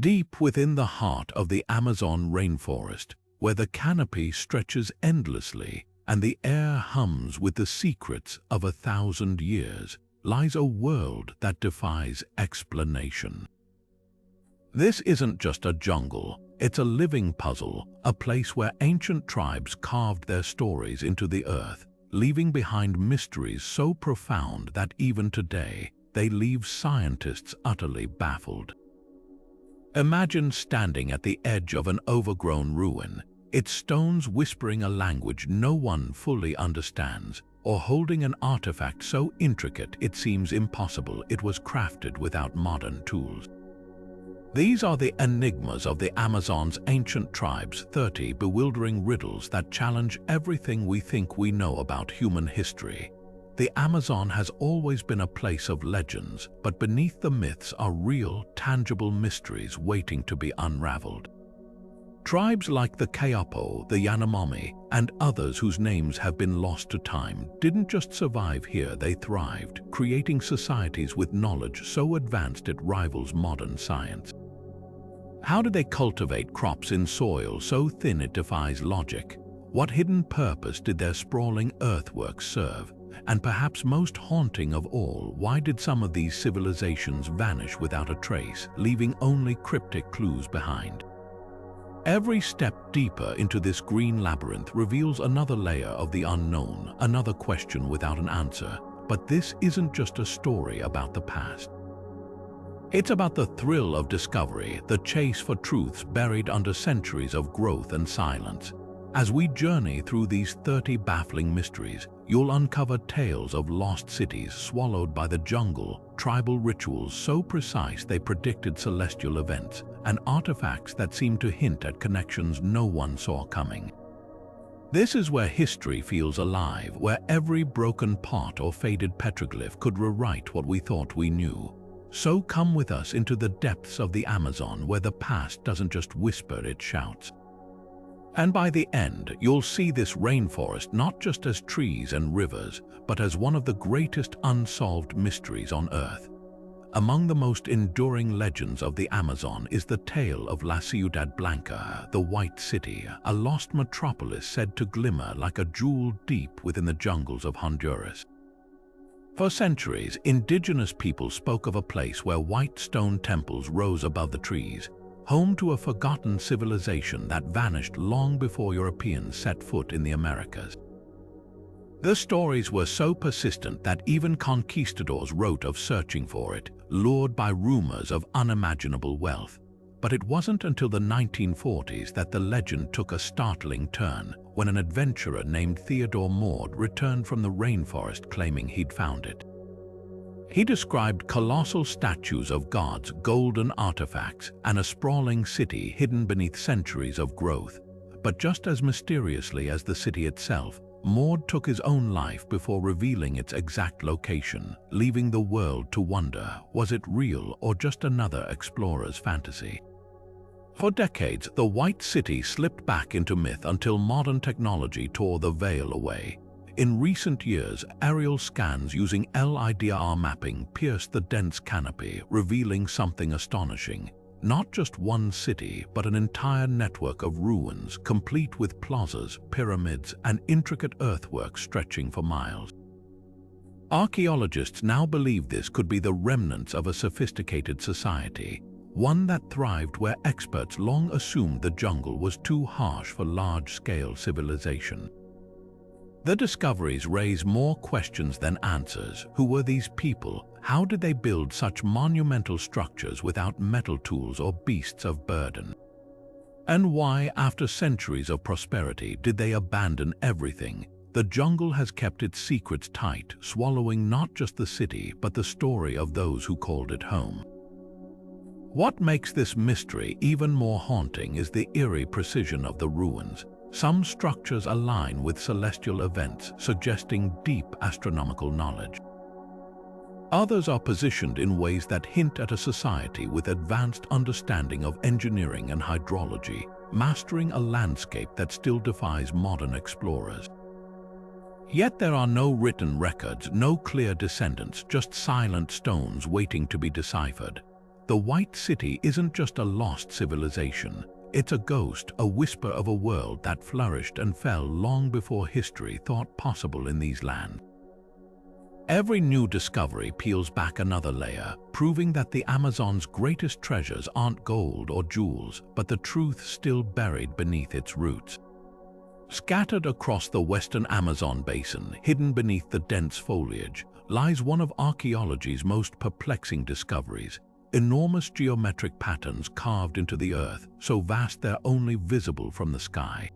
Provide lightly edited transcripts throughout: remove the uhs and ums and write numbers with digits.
Deep within the heart of the Amazon rainforest, where the canopy stretches endlessly and the air hums with the secrets of 1,000 years, lies a world that defies explanation. This isn't just a jungle, it's a living puzzle, a place where ancient tribes carved their stories into the earth, leaving behind mysteries so profound that even today they leave scientists utterly baffled. Imagine standing at the edge of an overgrown ruin, its stones whispering a language no one fully understands, or holding an artifact so intricate it seems impossible it was crafted without modern tools. These are the enigmas of the Amazon's ancient tribes, 30 bewildering riddles that challenge everything we think we know about human history. The Amazon has always been a place of legends, but beneath the myths are real, tangible mysteries waiting to be unraveled. Tribes like the Kayapo, the Yanomami, and others whose names have been lost to time didn't just survive here, they thrived, creating societies with knowledge so advanced it rivals modern science. How did they cultivate crops in soil so thin it defies logic? What hidden purpose did their sprawling earthworks serve? And perhaps most haunting of all, why did some of these civilizations vanish without a trace, leaving only cryptic clues behind? Every step deeper into this green labyrinth reveals another layer of the unknown, another question without an answer. But this isn't just a story about the past. It's about the thrill of discovery, the chase for truths buried under centuries of growth and silence. As we journey through these 30 baffling mysteries, you'll uncover tales of lost cities swallowed by the jungle, tribal rituals so precise they predicted celestial events, and artifacts that seem to hint at connections no one saw coming. This is where history feels alive, where every broken pot or faded petroglyph could rewrite what we thought we knew. So come with us into the depths of the Amazon, where the past doesn't just whisper, it shouts. And by the end, you'll see this rainforest not just as trees and rivers, but as one of the greatest unsolved mysteries on Earth. Among the most enduring legends of the Amazon is the tale of La Ciudad Blanca, the White City, a lost metropolis said to glimmer like a jewel deep within the jungles of Honduras. For centuries, indigenous people spoke of a place where white stone temples rose above the trees, home to a forgotten civilization that vanished long before Europeans set foot in the Americas. The stories were so persistent that even conquistadors wrote of searching for it, lured by rumors of unimaginable wealth. But it wasn't until the 1940s that the legend took a startling turn, when an adventurer named Theodore Maud returned from the rainforest claiming he'd found it. He described colossal statues of gods, golden artifacts, and a sprawling city hidden beneath centuries of growth. But just as mysteriously as the city itself, Maud took his own life before revealing its exact location, leaving the world to wonder, was it real or just another explorer's fantasy? For decades, the White City slipped back into myth until modern technology tore the veil away. In recent years, aerial scans using LIDAR mapping pierced the dense canopy, revealing something astonishing. Not just one city, but an entire network of ruins, complete with plazas, pyramids, and intricate earthworks stretching for miles. Archaeologists now believe this could be the remnants of a sophisticated society, one that thrived where experts long assumed the jungle was too harsh for large-scale civilization. The discoveries raise more questions than answers. Who were these people? How did they build such monumental structures without metal tools or beasts of burden? And why, after centuries of prosperity, did they abandon everything? The jungle has kept its secrets tight, swallowing not just the city, but the story of those who called it home. What makes this mystery even more haunting is the eerie precision of the ruins. Some structures align with celestial events, suggesting deep astronomical knowledge. Others are positioned in ways that hint at a society with advanced understanding of engineering and hydrology, mastering a landscape that still defies modern explorers. Yet there are no written records, no clear descendants, just silent stones waiting to be deciphered. the White City isn't just a lost civilization. It's a ghost, a whisper of a world that flourished and fell long before history thought possible in these lands. Every new discovery peels back another layer, proving that the Amazon's greatest treasures aren't gold or jewels, but the truth still buried beneath its roots. Scattered across the western Amazon basin, hidden beneath the dense foliage, lies one of archaeology's most perplexing discoveries: enormous geometric patterns carved into the earth, so vast they're only visible from the sky.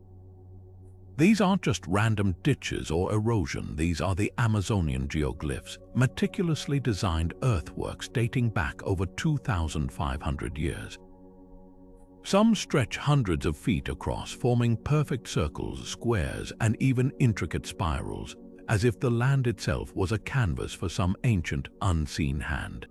These aren't just random ditches or erosion, these are the Amazonian geoglyphs, meticulously designed earthworks dating back over 2,500 years. Some stretch hundreds of feet across, forming perfect circles, squares, and even intricate spirals, as if the land itself was a canvas for some ancient, unseen hand.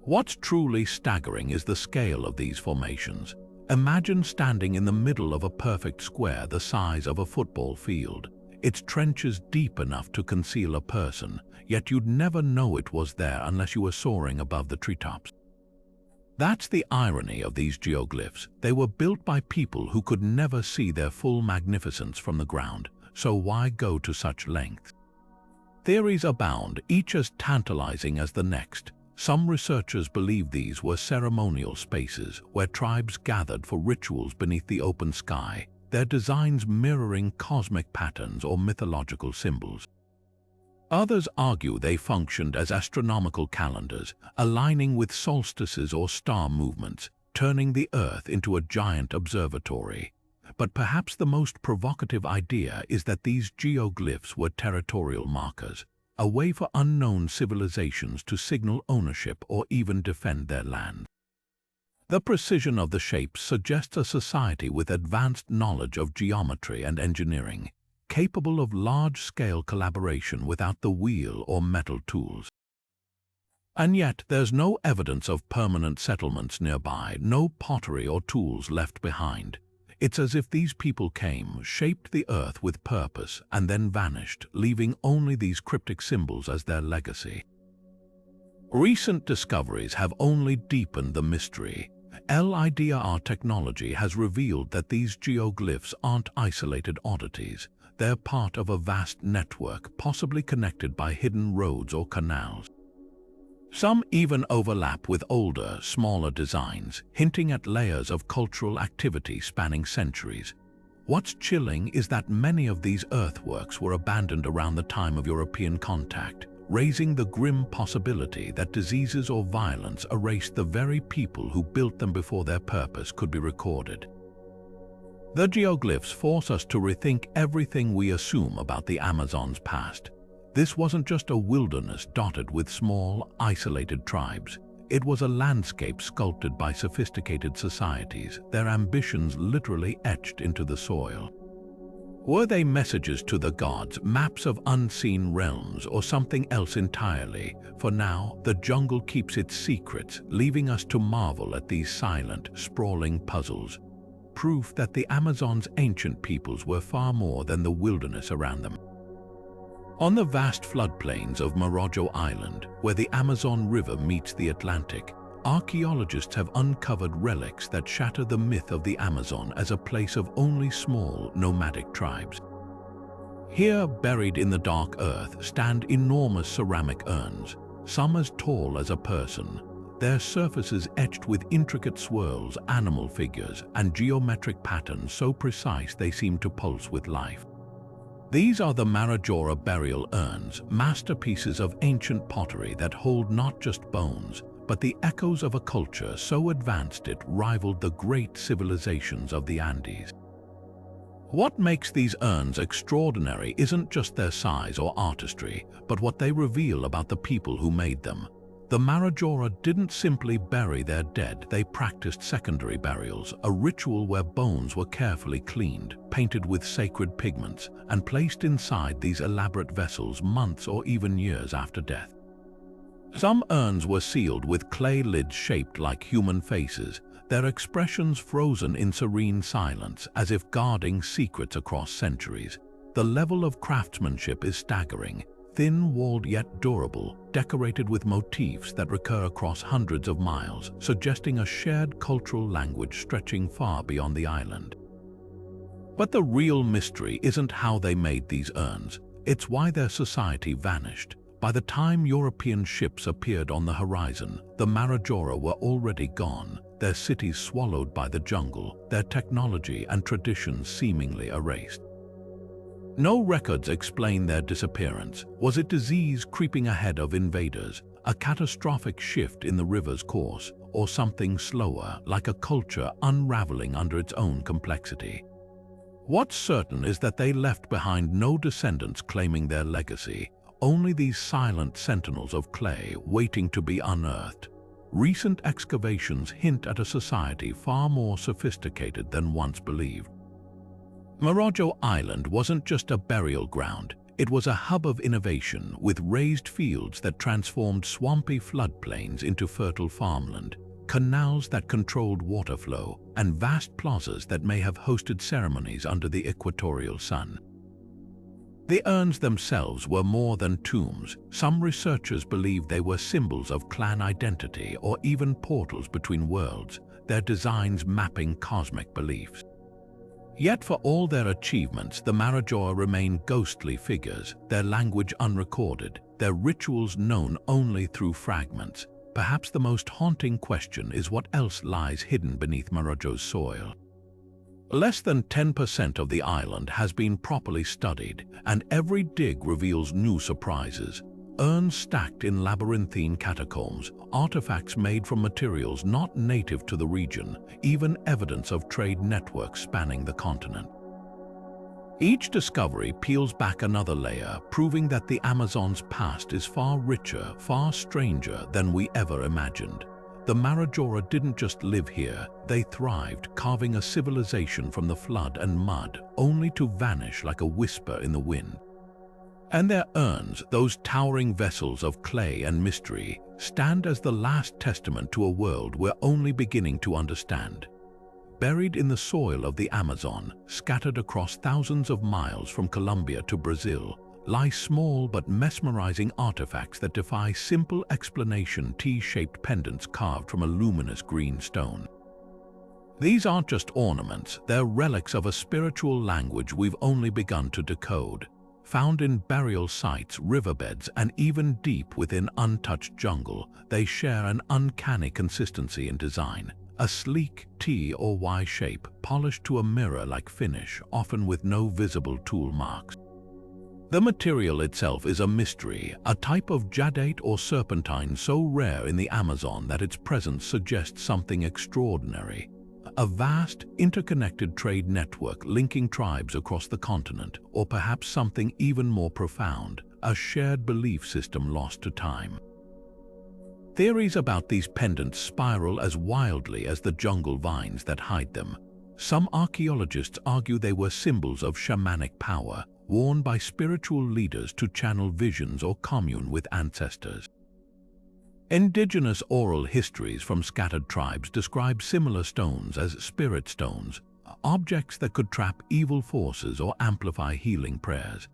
What's truly staggering is the scale of these formations. Imagine standing in the middle of a perfect square the size of a football field. Its trenches deep enough to conceal a person, yet you'd never know it was there unless you were soaring above the treetops. That's the irony of these geoglyphs. They were built by people who could never see their full magnificence from the ground, so why go to such lengths? Theories abound, each as tantalizing as the next. Some researchers believe these were ceremonial spaces where tribes gathered for rituals beneath the open sky, their designs mirroring cosmic patterns or mythological symbols. Others argue they functioned as astronomical calendars, aligning with solstices or star movements, turning the Earth into a giant observatory. But perhaps the most provocative idea is that these geoglyphs were territorial markers, a way for unknown civilizations to signal ownership or even defend their land. The precision of the shapes suggests a society with advanced knowledge of geometry and engineering, capable of large-scale collaboration without the wheel or metal tools. And yet, there's no evidence of permanent settlements nearby, no pottery or tools left behind. It's as if these people came, shaped the earth with purpose, and then vanished, leaving only these cryptic symbols as their legacy. Recent discoveries have only deepened the mystery. LIDAR technology has revealed that these geoglyphs aren't isolated oddities. They're part of a vast network, possibly connected by hidden roads or canals. Some even overlap with older, smaller designs, hinting at layers of cultural activity spanning centuries. What's chilling is that many of these earthworks were abandoned around the time of European contact, raising the grim possibility that diseases or violence erased the very people who built them before their purpose could be recorded. The geoglyphs force us to rethink everything we assume about the Amazon's past. This wasn't just a wilderness dotted with small, isolated tribes. It was a landscape sculpted by sophisticated societies, their ambitions literally etched into the soil. Were they messages to the gods, maps of unseen realms, or something else entirely? For now, the jungle keeps its secrets, leaving us to marvel at these silent, sprawling puzzles. Proof that the Amazon's ancient peoples were far more than the wilderness around them. On the vast floodplains of Marajoara Island, where the Amazon River meets the Atlantic, archaeologists have uncovered relics that shatter the myth of the Amazon as a place of only small, nomadic tribes. Here, buried in the dark earth, stand enormous ceramic urns, some as tall as a person, their surfaces etched with intricate swirls, animal figures, and geometric patterns so precise they seem to pulse with life. These are the Marajoara Burial Urns, masterpieces of ancient pottery that hold not just bones, but the echoes of a culture so advanced it rivaled the great civilizations of the Andes. What makes these urns extraordinary isn't just their size or artistry, but what they reveal about the people who made them. The Marajoara didn't simply bury their dead, they practiced secondary burials, a ritual where bones were carefully cleaned, painted with sacred pigments, and placed inside these elaborate vessels months or even years after death. Some urns were sealed with clay lids shaped like human faces, their expressions frozen in serene silence, as if guarding secrets across centuries. The level of craftsmanship is staggering. thin-walled yet durable, decorated with motifs that recur across hundreds of miles, suggesting a shared cultural language stretching far beyond the island. But the real mystery isn't how they made these urns, it's why their society vanished. By the time European ships appeared on the horizon, the Marajoara were already gone, their cities swallowed by the jungle, their technology and traditions seemingly erased. No records explain their disappearance. Was it disease creeping ahead of invaders, a catastrophic shift in the river's course, or something slower, like a culture unraveling under its own complexity? What's certain is that they left behind no descendants claiming their legacy, only these silent sentinels of clay waiting to be unearthed. Recent excavations hint at a society far more sophisticated than once believed. Marajoara Island wasn't just a burial ground, it was a hub of innovation with raised fields that transformed swampy floodplains into fertile farmland, canals that controlled water flow, and vast plazas that may have hosted ceremonies under the equatorial sun. The urns themselves were more than tombs. Some researchers believe they were symbols of clan identity or even portals between worlds, their designs mapping cosmic beliefs. Yet for all their achievements, the Marajoara remain ghostly figures, their language unrecorded, their rituals known only through fragments. Perhaps the most haunting question is what else lies hidden beneath Marajoara's soil. Less than 10% of the island has been properly studied, and every dig reveals new surprises. Urns stacked in labyrinthine catacombs, artifacts made from materials not native to the region, even evidence of trade networks spanning the continent. Each discovery peels back another layer, proving that the Amazon's past is far richer, far stranger than we ever imagined. The Marajoara didn't just live here, they thrived, carving a civilization from the flood and mud, only to vanish like a whisper in the wind. And their urns, those towering vessels of clay and mystery, stand as the last testament to a world we're only beginning to understand. Buried in the soil of the Amazon, scattered across thousands of miles from Colombia to Brazil, lie small but mesmerizing artifacts that defy simple explanation. T-shaped pendants carved from a luminous green stone. These aren't just ornaments, they're relics of a spiritual language we've only begun to decode. Found in burial sites, riverbeds, and even deep within untouched jungle, they share an uncanny consistency in design. A sleek T or Y shape, polished to a mirror-like finish, often with no visible tool marks. The material itself is a mystery, a type of jadeite or serpentine so rare in the Amazon that its presence suggests something extraordinary. A vast, interconnected trade network linking tribes across the continent, or perhaps something even more profound, a shared belief system lost to time. Theories about these pendants spiral as wildly as the jungle vines that hide them. Some archaeologists argue they were symbols of shamanic power, worn by spiritual leaders to channel visions or commune with ancestors. Indigenous oral histories from scattered tribes describe similar stones as spirit stones, objects that could trap evil forces or amplify healing prayers.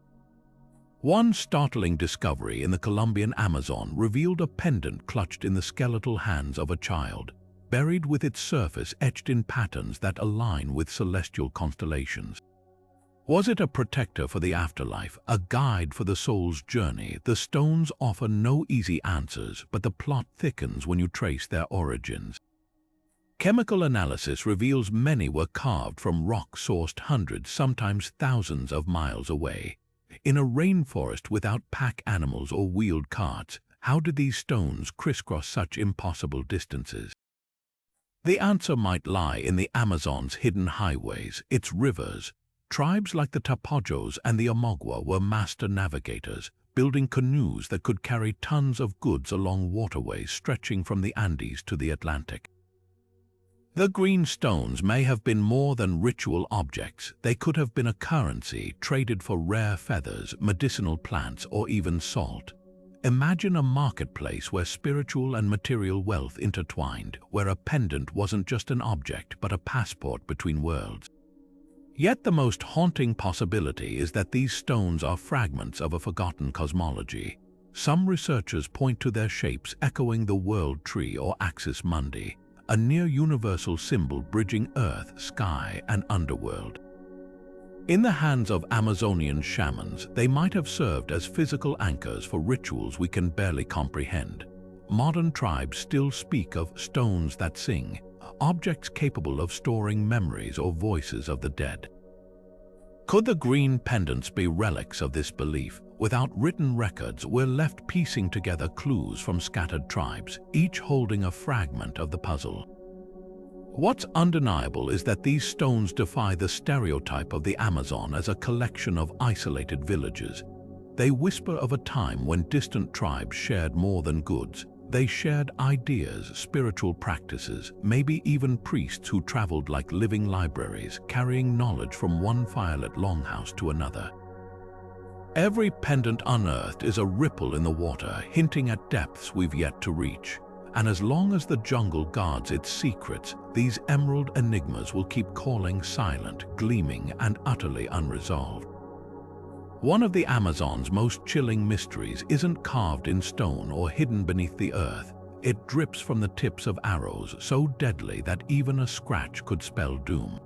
One startling discovery in the Colombian Amazon revealed a pendant clutched in the skeletal hands of a child, buried with its surface etched in patterns that align with celestial constellations. Was it a protector for the afterlife, a guide for the soul's journey? The stones offer no easy answers, but the plot thickens when you trace their origins. Chemical analysis reveals many were carved from rock sourced hundreds, sometimes thousands of miles away. In a rainforest without pack animals or wheeled carts, how did these stones crisscross such impossible distances? The answer might lie in the Amazon's hidden highways, its rivers. Tribes like the Tapajos and the Omagua were master navigators, building canoes that could carry tons of goods along waterways stretching from the Andes to the Atlantic. The green stones may have been more than ritual objects. They could have been a currency traded for rare feathers, medicinal plants, or even salt. Imagine a marketplace where spiritual and material wealth intertwined, where a pendant wasn't just an object but a passport between worlds. Yet the most haunting possibility is that these stones are fragments of a forgotten cosmology. Some researchers point to their shapes echoing the world tree or axis mundi, a near-universal symbol bridging earth, sky, and underworld. In the hands of Amazonian shamans, they might have served as physical anchors for rituals we can barely comprehend. Modern tribes still speak of stones that sing, objects capable of storing memories or voices of the dead. Could the green pendants be relics of this belief? Without written records, we're left piecing together clues from scattered tribes, each holding a fragment of the puzzle. What's undeniable is that these stones defy the stereotype of the Amazon as a collection of isolated villages. They whisper of a time when distant tribes shared more than goods. They shared ideas, spiritual practices, maybe even priests who traveled like living libraries, carrying knowledge from one firelit longhouse to another. Every pendant unearthed is a ripple in the water, hinting at depths we've yet to reach. And as long as the jungle guards its secrets, these emerald enigmas will keep calling, silent, gleaming, and utterly unresolved. One of the Amazon's most chilling mysteries isn't carved in stone or hidden beneath the earth. It drips from the tips of arrows so deadly that even a scratch could spell doom.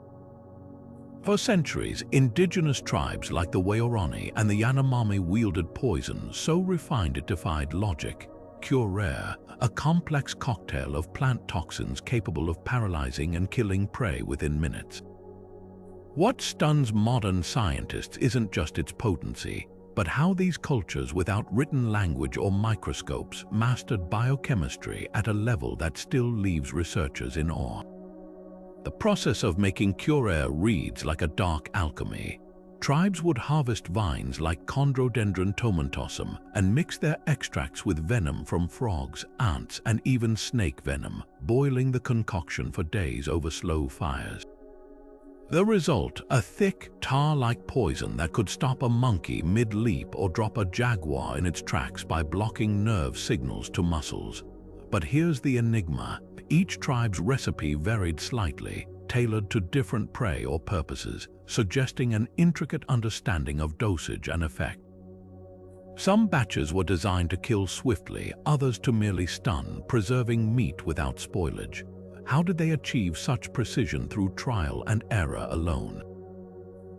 For centuries, indigenous tribes like the Waorani and the Yanomami wielded poison so refined it defied logic. Curare, a complex cocktail of plant toxins capable of paralyzing and killing prey within minutes. What stuns modern scientists isn't just its potency, but how these cultures without written language or microscopes mastered biochemistry at a level that still leaves researchers in awe. The process of making curare reads like a dark alchemy. Tribes would harvest vines like Chondrodendron tomentosum and mix their extracts with venom from frogs, ants, and even snake venom, boiling the concoction for days over slow fires. The result, a thick, tar-like poison that could stop a monkey mid-leap or drop a jaguar in its tracks by blocking nerve signals to muscles. But here's the enigma. Each tribe's recipe varied slightly, tailored to different prey or purposes, suggesting an intricate understanding of dosage and effect. Some batches were designed to kill swiftly, others to merely stun, preserving meat without spoilage. How did they achieve such precision through trial and error alone?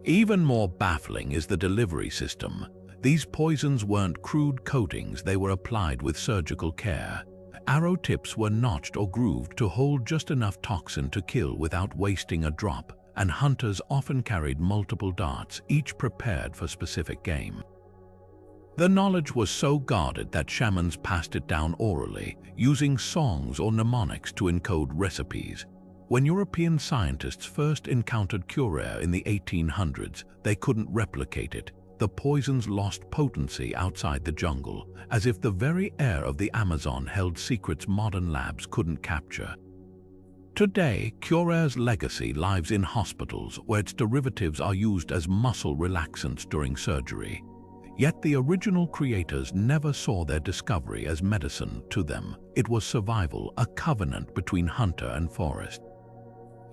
Even more baffling is the delivery system. These poisons weren't crude coatings, they were applied with surgical care. Arrow tips were notched or grooved to hold just enough toxin to kill without wasting a drop, and hunters often carried multiple darts, each prepared for specific game. The knowledge was so guarded that shamans passed it down orally, using songs or mnemonics to encode recipes. When European scientists first encountered curare in the 1800s, they couldn't replicate it. The poisons lost potency outside the jungle, as if the very air of the Amazon held secrets modern labs couldn't capture. Today, curare's legacy lives in hospitals where its derivatives are used as muscle relaxants during surgery. Yet the original creators never saw their discovery as medicine. To them, it was survival, a covenant between hunter and forest.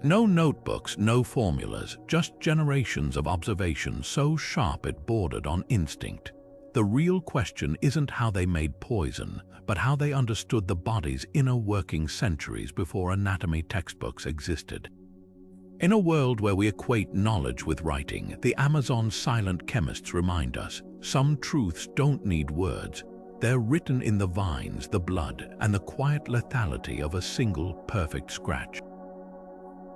No notebooks, no formulas, just generations of observation so sharp it bordered on instinct. The real question isn't how they made poison, but how they understood the body's inner working centuries before anatomy textbooks existed. In a world where we equate knowledge with writing, the Amazon's silent chemists remind us, some truths don't need words. They're written in the vines, the blood, and the quiet lethality of a single, perfect scratch.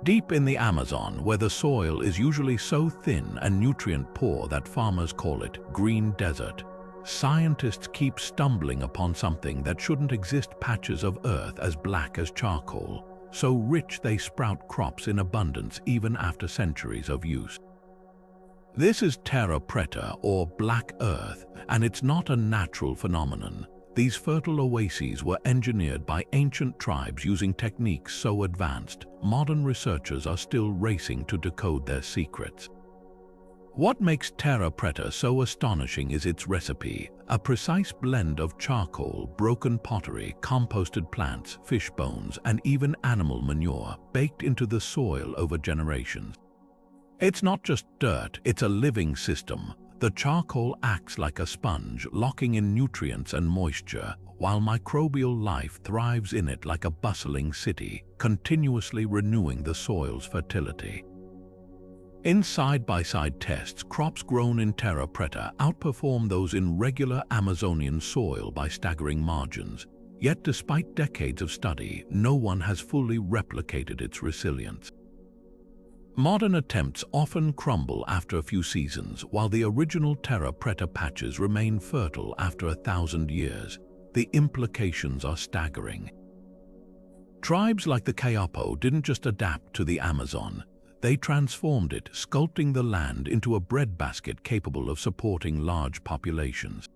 Deep in the Amazon, where the soil is usually so thin and nutrient-poor that farmers call it green desert, scientists keep stumbling upon something that shouldn't exist: patches of earth as black as charcoal, so rich they sprout crops in abundance even after centuries of use. This is Terra Preta, or black earth, and it's not a natural phenomenon. These fertile oases were engineered by ancient tribes using techniques so advanced, modern researchers are still racing to decode their secrets. What makes Terra Preta so astonishing is its recipe, a precise blend of charcoal, broken pottery, composted plants, fish bones, and even animal manure baked into the soil over generations. It's not just dirt, it's a living system. The charcoal acts like a sponge, locking in nutrients and moisture, while microbial life thrives in it like a bustling city, continuously renewing the soil's fertility. In side-by-side tests, crops grown in Terra Preta outperform those in regular Amazonian soil by staggering margins. Yet despite decades of study, no one has fully replicated its resilience. Modern attempts often crumble after a few seasons, while the original Terra Preta patches remain fertile after 1,000 years. The implications are staggering. Tribes like the Kayapo didn't just adapt to the Amazon. They transformed it, sculpting the land into a breadbasket capable of supporting large populations.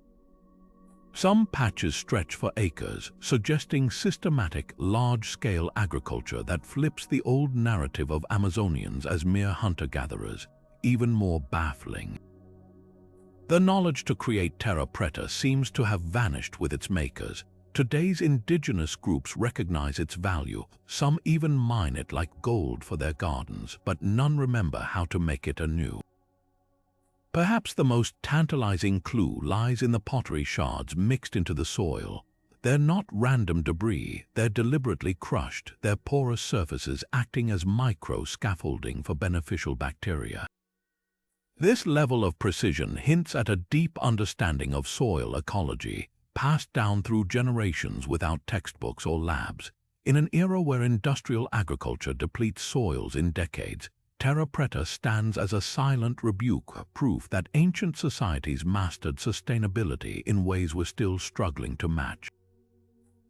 Some patches stretch for acres, suggesting systematic, large-scale agriculture that flips the old narrative of Amazonians as mere hunter-gatherers, even more baffling. The knowledge to create Terra Preta seems to have vanished with its makers. Today's indigenous groups recognize its value. Some even mine it like gold for their gardens, but none remember how to make it anew. Perhaps the most tantalizing clue lies in the pottery shards mixed into the soil. They're not random debris, they're deliberately crushed, their porous surfaces acting as micro-scaffolding for beneficial bacteria. This level of precision hints at a deep understanding of soil ecology, passed down through generations without textbooks or labs. In an era where industrial agriculture depletes soils in decades, Terra Preta stands as a silent rebuke, proof that ancient societies mastered sustainability in ways we're still struggling to match.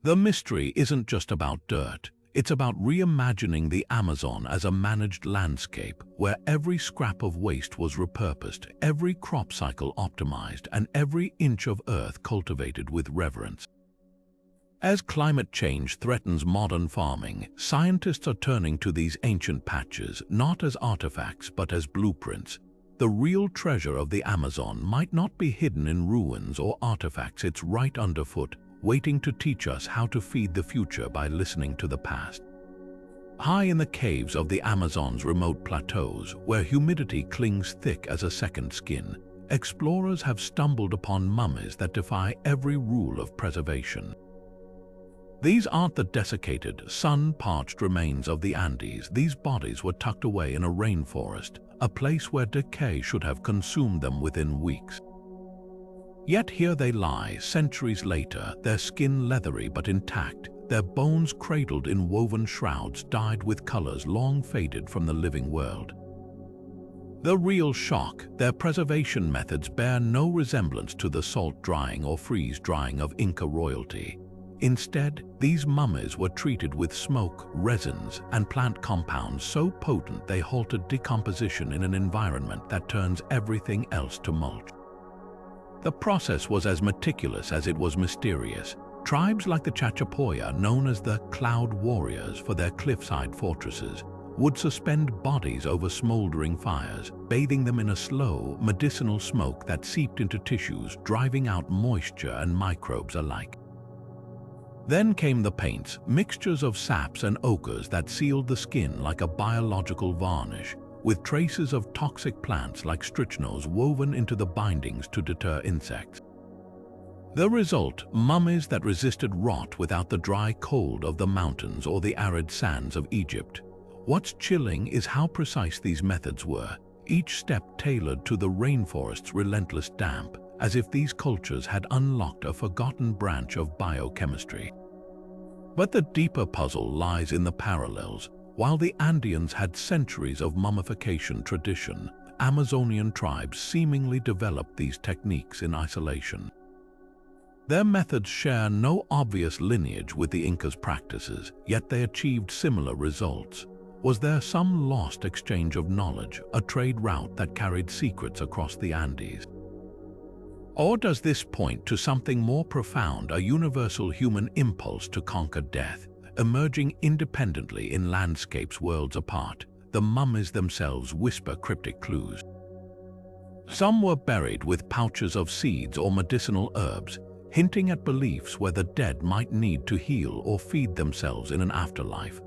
The mystery isn't just about dirt. It's about reimagining the Amazon as a managed landscape where every scrap of waste was repurposed, every crop cycle optimized, and every inch of earth cultivated with reverence. As climate change threatens modern farming, scientists are turning to these ancient patches not as artifacts but as blueprints. The real treasure of the Amazon might not be hidden in ruins or artifacts, it's right underfoot, waiting to teach us how to feed the future by listening to the past. High in the caves of the Amazon's remote plateaus, where humidity clings thick as a second skin, explorers have stumbled upon mummies that defy every rule of preservation. These aren't the desiccated, sun-parched remains of the Andes. These bodies were tucked away in a rainforest, a place where decay should have consumed them within weeks. Yet here they lie, centuries later, their skin leathery but intact, their bones cradled in woven shrouds dyed with colors long faded from the living world. The real shock, their preservation methods bear no resemblance to the salt drying or freeze drying of Inca royalty. Instead, these mummies were treated with smoke, resins, and plant compounds so potent they halted decomposition in an environment that turns everything else to mulch. The process was as meticulous as it was mysterious. Tribes like the Chachapoya, known as the Cloud Warriors for their cliffside fortresses, would suspend bodies over smoldering fires, bathing them in a slow, medicinal smoke that seeped into tissues, driving out moisture and microbes alike. Then came the paints, mixtures of saps and ochres that sealed the skin like a biological varnish, with traces of toxic plants like strychnos woven into the bindings to deter insects. The result, mummies that resisted rot without the dry cold of the mountains or the arid sands of Egypt. What's chilling is how precise these methods were, each step tailored to the rainforest's relentless damp, as if these cultures had unlocked a forgotten branch of biochemistry. But the deeper puzzle lies in the parallels. While the Andeans had centuries of mummification tradition, Amazonian tribes seemingly developed these techniques in isolation. Their methods share no obvious lineage with the Incas' practices, yet they achieved similar results. Was there some lost exchange of knowledge, a trade route that carried secrets across the Andes? Or does this point to something more profound, a universal human impulse to conquer death, emerging independently in landscapes worlds apart? The mummies themselves whisper cryptic clues. Some were buried with pouches of seeds or medicinal herbs, hinting at beliefs where the dead might need to heal or feed themselves in an afterlife.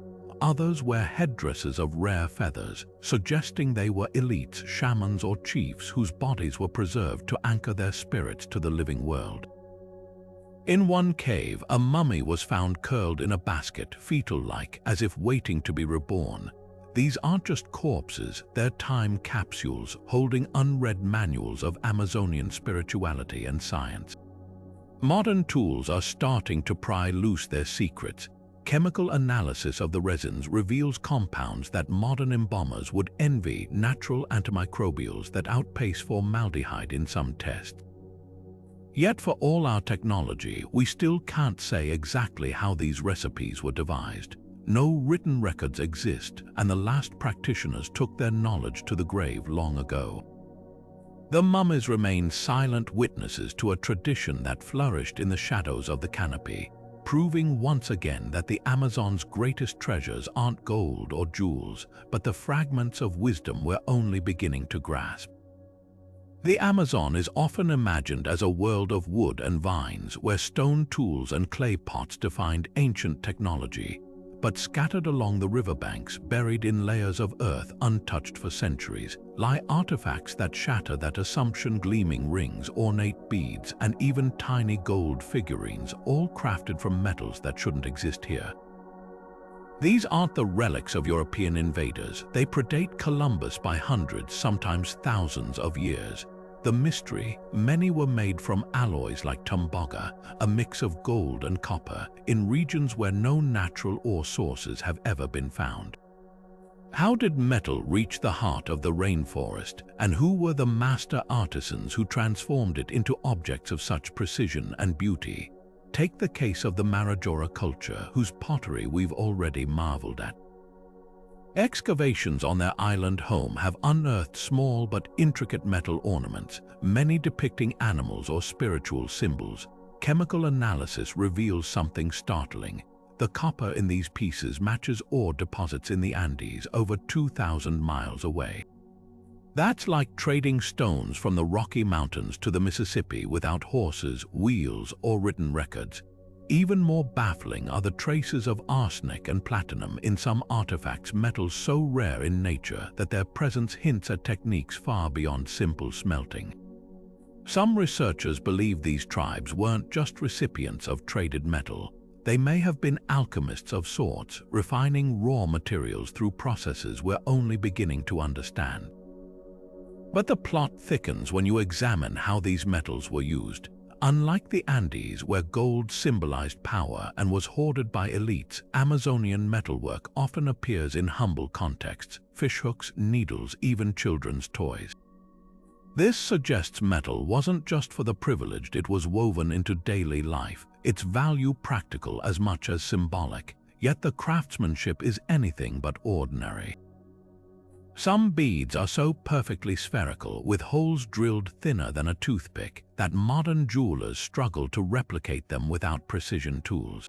Others wear headdresses of rare feathers, suggesting they were elites, shamans, or chiefs whose bodies were preserved to anchor their spirits to the living world. In one cave, a mummy was found curled in a basket, fetal-like, as if waiting to be reborn. These aren't just corpses, they're time capsules holding unread manuals of Amazonian spirituality and science. Modern tools are starting to pry loose their secrets. Chemical analysis of the resins reveals compounds that modern embalmers would envy, natural antimicrobials that outpace formaldehyde in some tests. Yet for all our technology, we still can't say exactly how these recipes were devised. No written records exist, and the last practitioners took their knowledge to the grave long ago. The mummies remain silent witnesses to a tradition that flourished in the shadows of the canopy, proving once again that the Amazon's greatest treasures aren't gold or jewels, but the fragments of wisdom we're only beginning to grasp. The Amazon is often imagined as a world of wood and vines, where stone tools and clay pots defined ancient technology. But scattered along the riverbanks, buried in layers of earth untouched for centuries, lie artifacts that shatter that assumption: gleaming rings, ornate beads, and even tiny gold figurines, all crafted from metals that shouldn't exist here. These aren't the relics of European invaders. They predate Columbus by hundreds, sometimes thousands of years. The mystery: many were made from alloys like tumbaga, a mix of gold and copper, in regions where no natural ore sources have ever been found. How did metal reach the heart of the rainforest, and who were the master artisans who transformed it into objects of such precision and beauty? Take the case of the Marajoara culture, whose pottery we've already marveled at. Excavations on their island home have unearthed small but intricate metal ornaments, many depicting animals or spiritual symbols. Chemical analysis reveals something startling. The copper in these pieces matches ore deposits in the Andes over 2,000 miles away. That's like trading stones from the Rocky Mountains to the Mississippi without horses, wheels, or written records. Even more baffling are the traces of arsenic and platinum in some artifacts, metals so rare in nature that their presence hints at techniques far beyond simple smelting. Some researchers believe these tribes weren't just recipients of traded metal. They may have been alchemists of sorts, refining raw materials through processes we're only beginning to understand. But the plot thickens when you examine how these metals were used. Unlike the Andes, where gold symbolized power and was hoarded by elites, Amazonian metalwork often appears in humble contexts: fishhooks, needles, even children's toys. This suggests metal wasn't just for the privileged, it was woven into daily life, its value practical as much as symbolic, yet the craftsmanship is anything but ordinary. Some beads are so perfectly spherical, with holes drilled thinner than a toothpick, that modern jewelers struggle to replicate them without precision tools.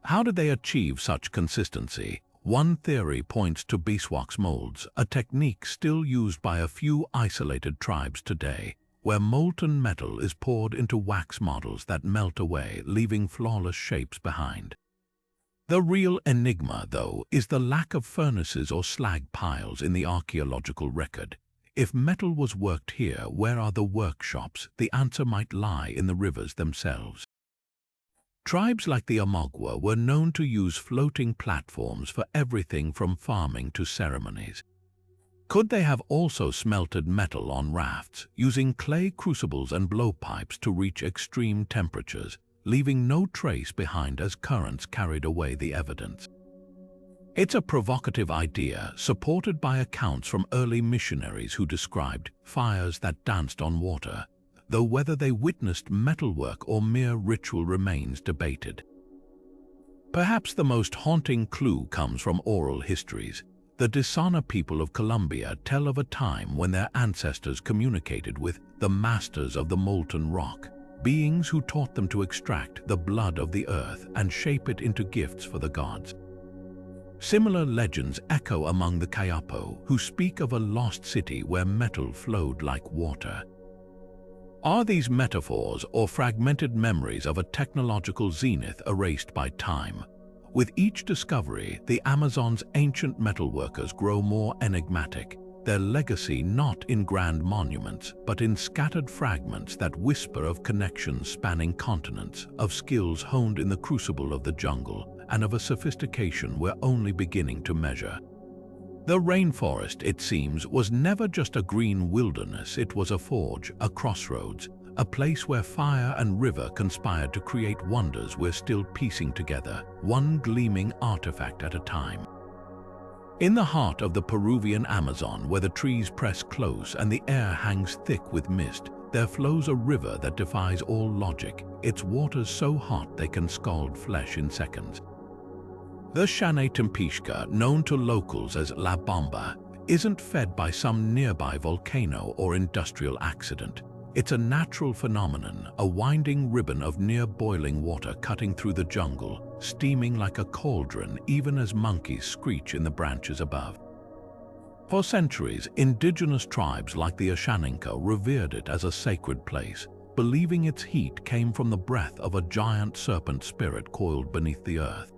How did they achieve such consistency? One theory points to beeswax molds, a technique still used by a few isolated tribes today, where molten metal is poured into wax models that melt away, leaving flawless shapes behind. The real enigma, though, is the lack of furnaces or slag piles in the archaeological record. If metal was worked here, where are the workshops? The answer might lie in the rivers themselves. Tribes like the Amagwa were known to use floating platforms for everything from farming to ceremonies. Could they have also smelted metal on rafts, using clay crucibles and blowpipes to reach extreme temperatures, leaving no trace behind as currents carried away the evidence? It's a provocative idea, supported by accounts from early missionaries who described fires that danced on water, though whether they witnessed metalwork or mere ritual remains debated. Perhaps the most haunting clue comes from oral histories. The Disana people of Colombia tell of a time when their ancestors communicated with the masters of the molten rock, beings who taught them to extract the blood of the earth and shape it into gifts for the gods. Similar legends echo among the Kayapo, who speak of a lost city where metal flowed like water. Are these metaphors or fragmented memories of a technological zenith erased by time? With each discovery, the Amazon's ancient metalworkers grow more enigmatic, their legacy not in grand monuments, but in scattered fragments that whisper of connections spanning continents, of skills honed in the crucible of the jungle, and of a sophistication we're only beginning to measure. The rainforest, it seems, was never just a green wilderness. It was a forge, a crossroads, a place where fire and river conspired to create wonders we're still piecing together, one gleaming artifact at a time. In the heart of the Peruvian Amazon, where the trees press close and the air hangs thick with mist, there flows a river that defies all logic, its waters so hot they can scald flesh in seconds. The Shanay-Tempishka, known to locals as La Bomba, isn't fed by some nearby volcano or industrial accident. It's a natural phenomenon, a winding ribbon of near-boiling water cutting through the jungle, steaming like a cauldron even as monkeys screech in the branches above. For centuries, indigenous tribes like the Ashaninka revered it as a sacred place, believing its heat came from the breath of a giant serpent spirit coiled beneath the earth.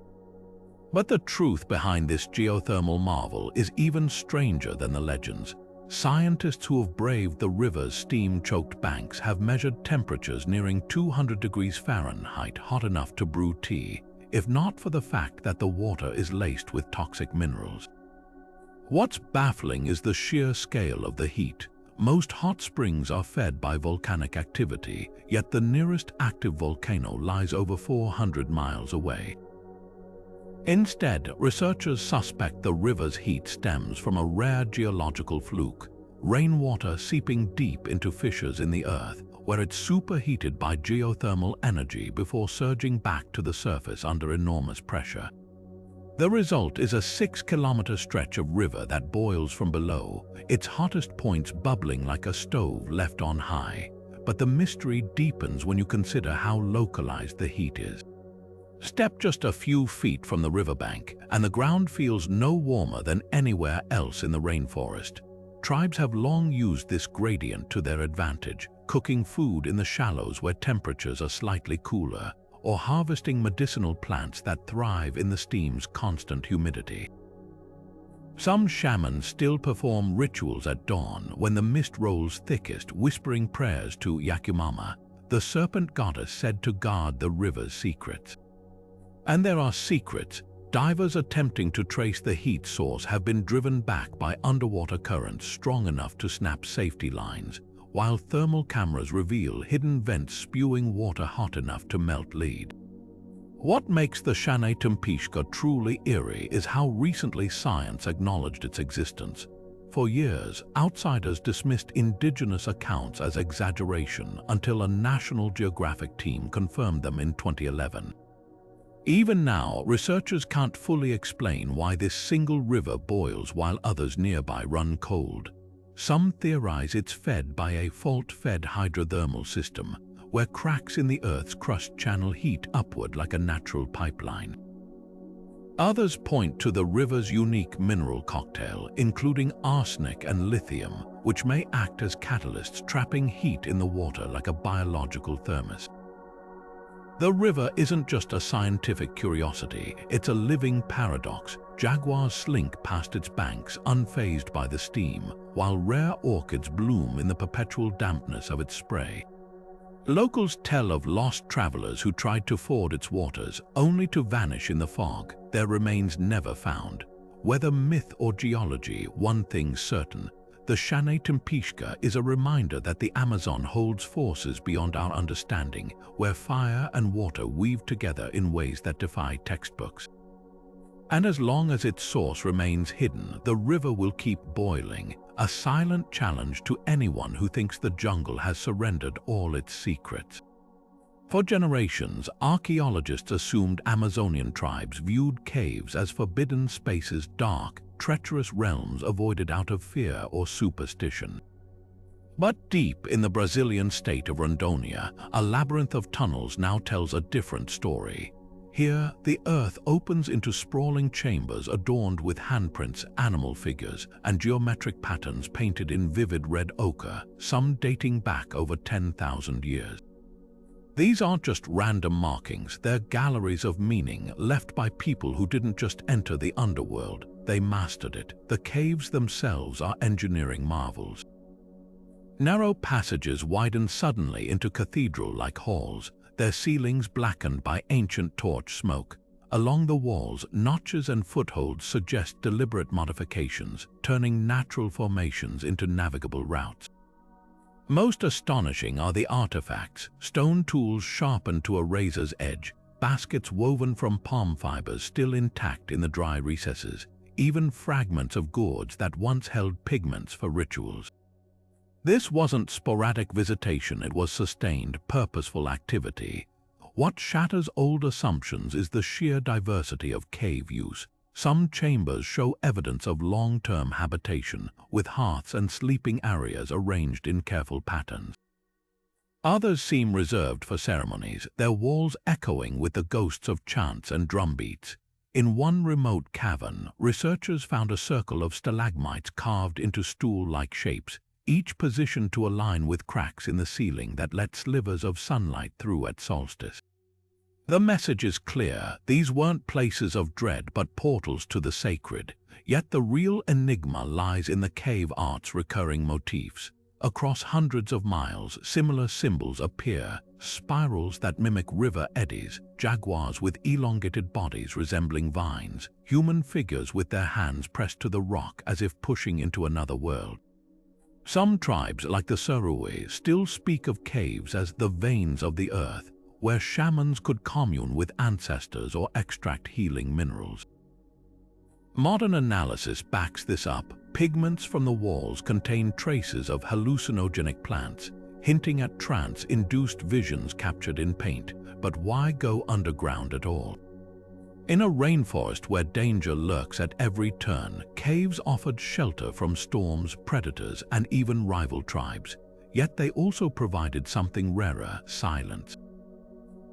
But the truth behind this geothermal marvel is even stranger than the legends. Scientists who have braved the river's steam-choked banks have measured temperatures nearing 200 degrees Fahrenheit, hot enough to brew tea, if not for the fact that the water is laced with toxic minerals. What's baffling is the sheer scale of the heat. Most hot springs are fed by volcanic activity, yet the nearest active volcano lies over 400 miles away. Instead, researchers suspect the river's heat stems from a rare geological fluke, rainwater seeping deep into fissures in the earth, where it's superheated by geothermal energy before surging back to the surface under enormous pressure. The result is a 6-kilometer stretch of river that boils from below, its hottest points bubbling like a stove left on high. But the mystery deepens when you consider how localized the heat is. Step just a few feet from the riverbank, and the ground feels no warmer than anywhere else in the rainforest. Tribes have long used this gradient to their advantage, cooking food in the shallows where temperatures are slightly cooler, or harvesting medicinal plants that thrive in the steam's constant humidity. Some shamans still perform rituals at dawn when the mist rolls thickest, whispering prayers to Yakumama, the serpent goddess said to guard the river's secrets. And there are secrets. Divers attempting to trace the heat source have been driven back by underwater currents strong enough to snap safety lines, while thermal cameras reveal hidden vents spewing water hot enough to melt lead. What makes the Shanay-Tempishka truly eerie is how recently science acknowledged its existence. For years, outsiders dismissed indigenous accounts as exaggeration until a National Geographic team confirmed them in 2011. Even now, researchers can't fully explain why this single river boils while others nearby run cold. Some theorize it's fed by a fault-fed hydrothermal system, where cracks in the Earth's crust channel heat upward like a natural pipeline. Others point to the river's unique mineral cocktail, including arsenic and lithium, which may act as catalysts trapping heat in the water like a biological thermos. The river isn't just a scientific curiosity, it's a living paradox. Jaguars slink past its banks unfazed by the steam, while rare orchids bloom in the perpetual dampness of its spray. Locals tell of lost travelers who tried to ford its waters, only to vanish in the fog, their remains never found. Whether myth or geology, one thing's certain: the Shanay-Tempishka is a reminder that the Amazon holds forces beyond our understanding, where fire and water weave together in ways that defy textbooks. And as long as its source remains hidden, the river will keep boiling, a silent challenge to anyone who thinks the jungle has surrendered all its secrets. For generations, archaeologists assumed Amazonian tribes viewed caves as forbidden spaces, dark, treacherous realms avoided out of fear or superstition. But deep in the Brazilian state of Rondônia, a labyrinth of tunnels now tells a different story. Here, the earth opens into sprawling chambers adorned with handprints, animal figures, and geometric patterns painted in vivid red ochre, some dating back over 10,000 years. These aren't just random markings, they're galleries of meaning left by people who didn't just enter the underworld, they mastered it. The caves themselves are engineering marvels. Narrow passages widen suddenly into cathedral-like halls, their ceilings blackened by ancient torch smoke. Along the walls, notches and footholds suggest deliberate modifications, turning natural formations into navigable routes. Most astonishing are the artifacts: stone tools sharpened to a razor's edge, baskets woven from palm fibers still intact in the dry recesses, even fragments of gourds that once held pigments for rituals. This wasn't sporadic visitation, it was sustained, purposeful activity. What shatters old assumptions is the sheer diversity of cave use. Some chambers show evidence of long-term habitation, with hearths and sleeping areas arranged in careful patterns. Others seem reserved for ceremonies, their walls echoing with the ghosts of chants and drumbeats. In one remote cavern, researchers found a circle of stalagmites carved into stool-like shapes, each positioned to align with cracks in the ceiling that let slivers of sunlight through at solstice. The message is clear: these weren't places of dread but portals to the sacred. Yet the real enigma lies in the cave art's recurring motifs. Across hundreds of miles, similar symbols appear: spirals that mimic river eddies, jaguars with elongated bodies resembling vines, human figures with their hands pressed to the rock as if pushing into another world. Some tribes, like the Surui, still speak of caves as the veins of the earth, where shamans could commune with ancestors or extract healing minerals. Modern analysis backs this up. Pigments from the walls contain traces of hallucinogenic plants, hinting at trance-induced visions captured in paint. But why go underground at all? In a rainforest where danger lurks at every turn, caves offered shelter from storms, predators, and even rival tribes. Yet they also provided something rarer: silence.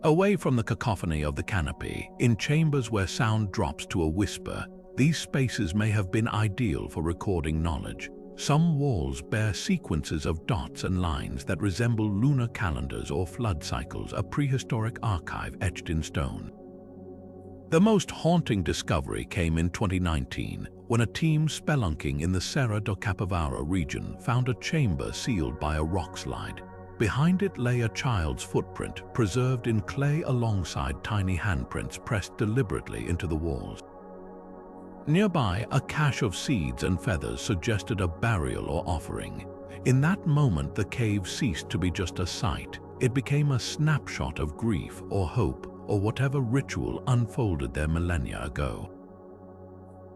Away from the cacophony of the canopy, in chambers where sound drops to a whisper, these spaces may have been ideal for recording knowledge. Some walls bear sequences of dots and lines that resemble lunar calendars or flood cycles, a prehistoric archive etched in stone. The most haunting discovery came in 2019, when a team spelunking in the Serra do Capivara region found a chamber sealed by a rock slide. Behind it lay a child's footprint, preserved in clay alongside tiny handprints pressed deliberately into the walls. Nearby, a cache of seeds and feathers suggested a burial or offering. In that moment, the cave ceased to be just a site. It became a snapshot of grief or hope, or whatever ritual unfolded there millennia ago.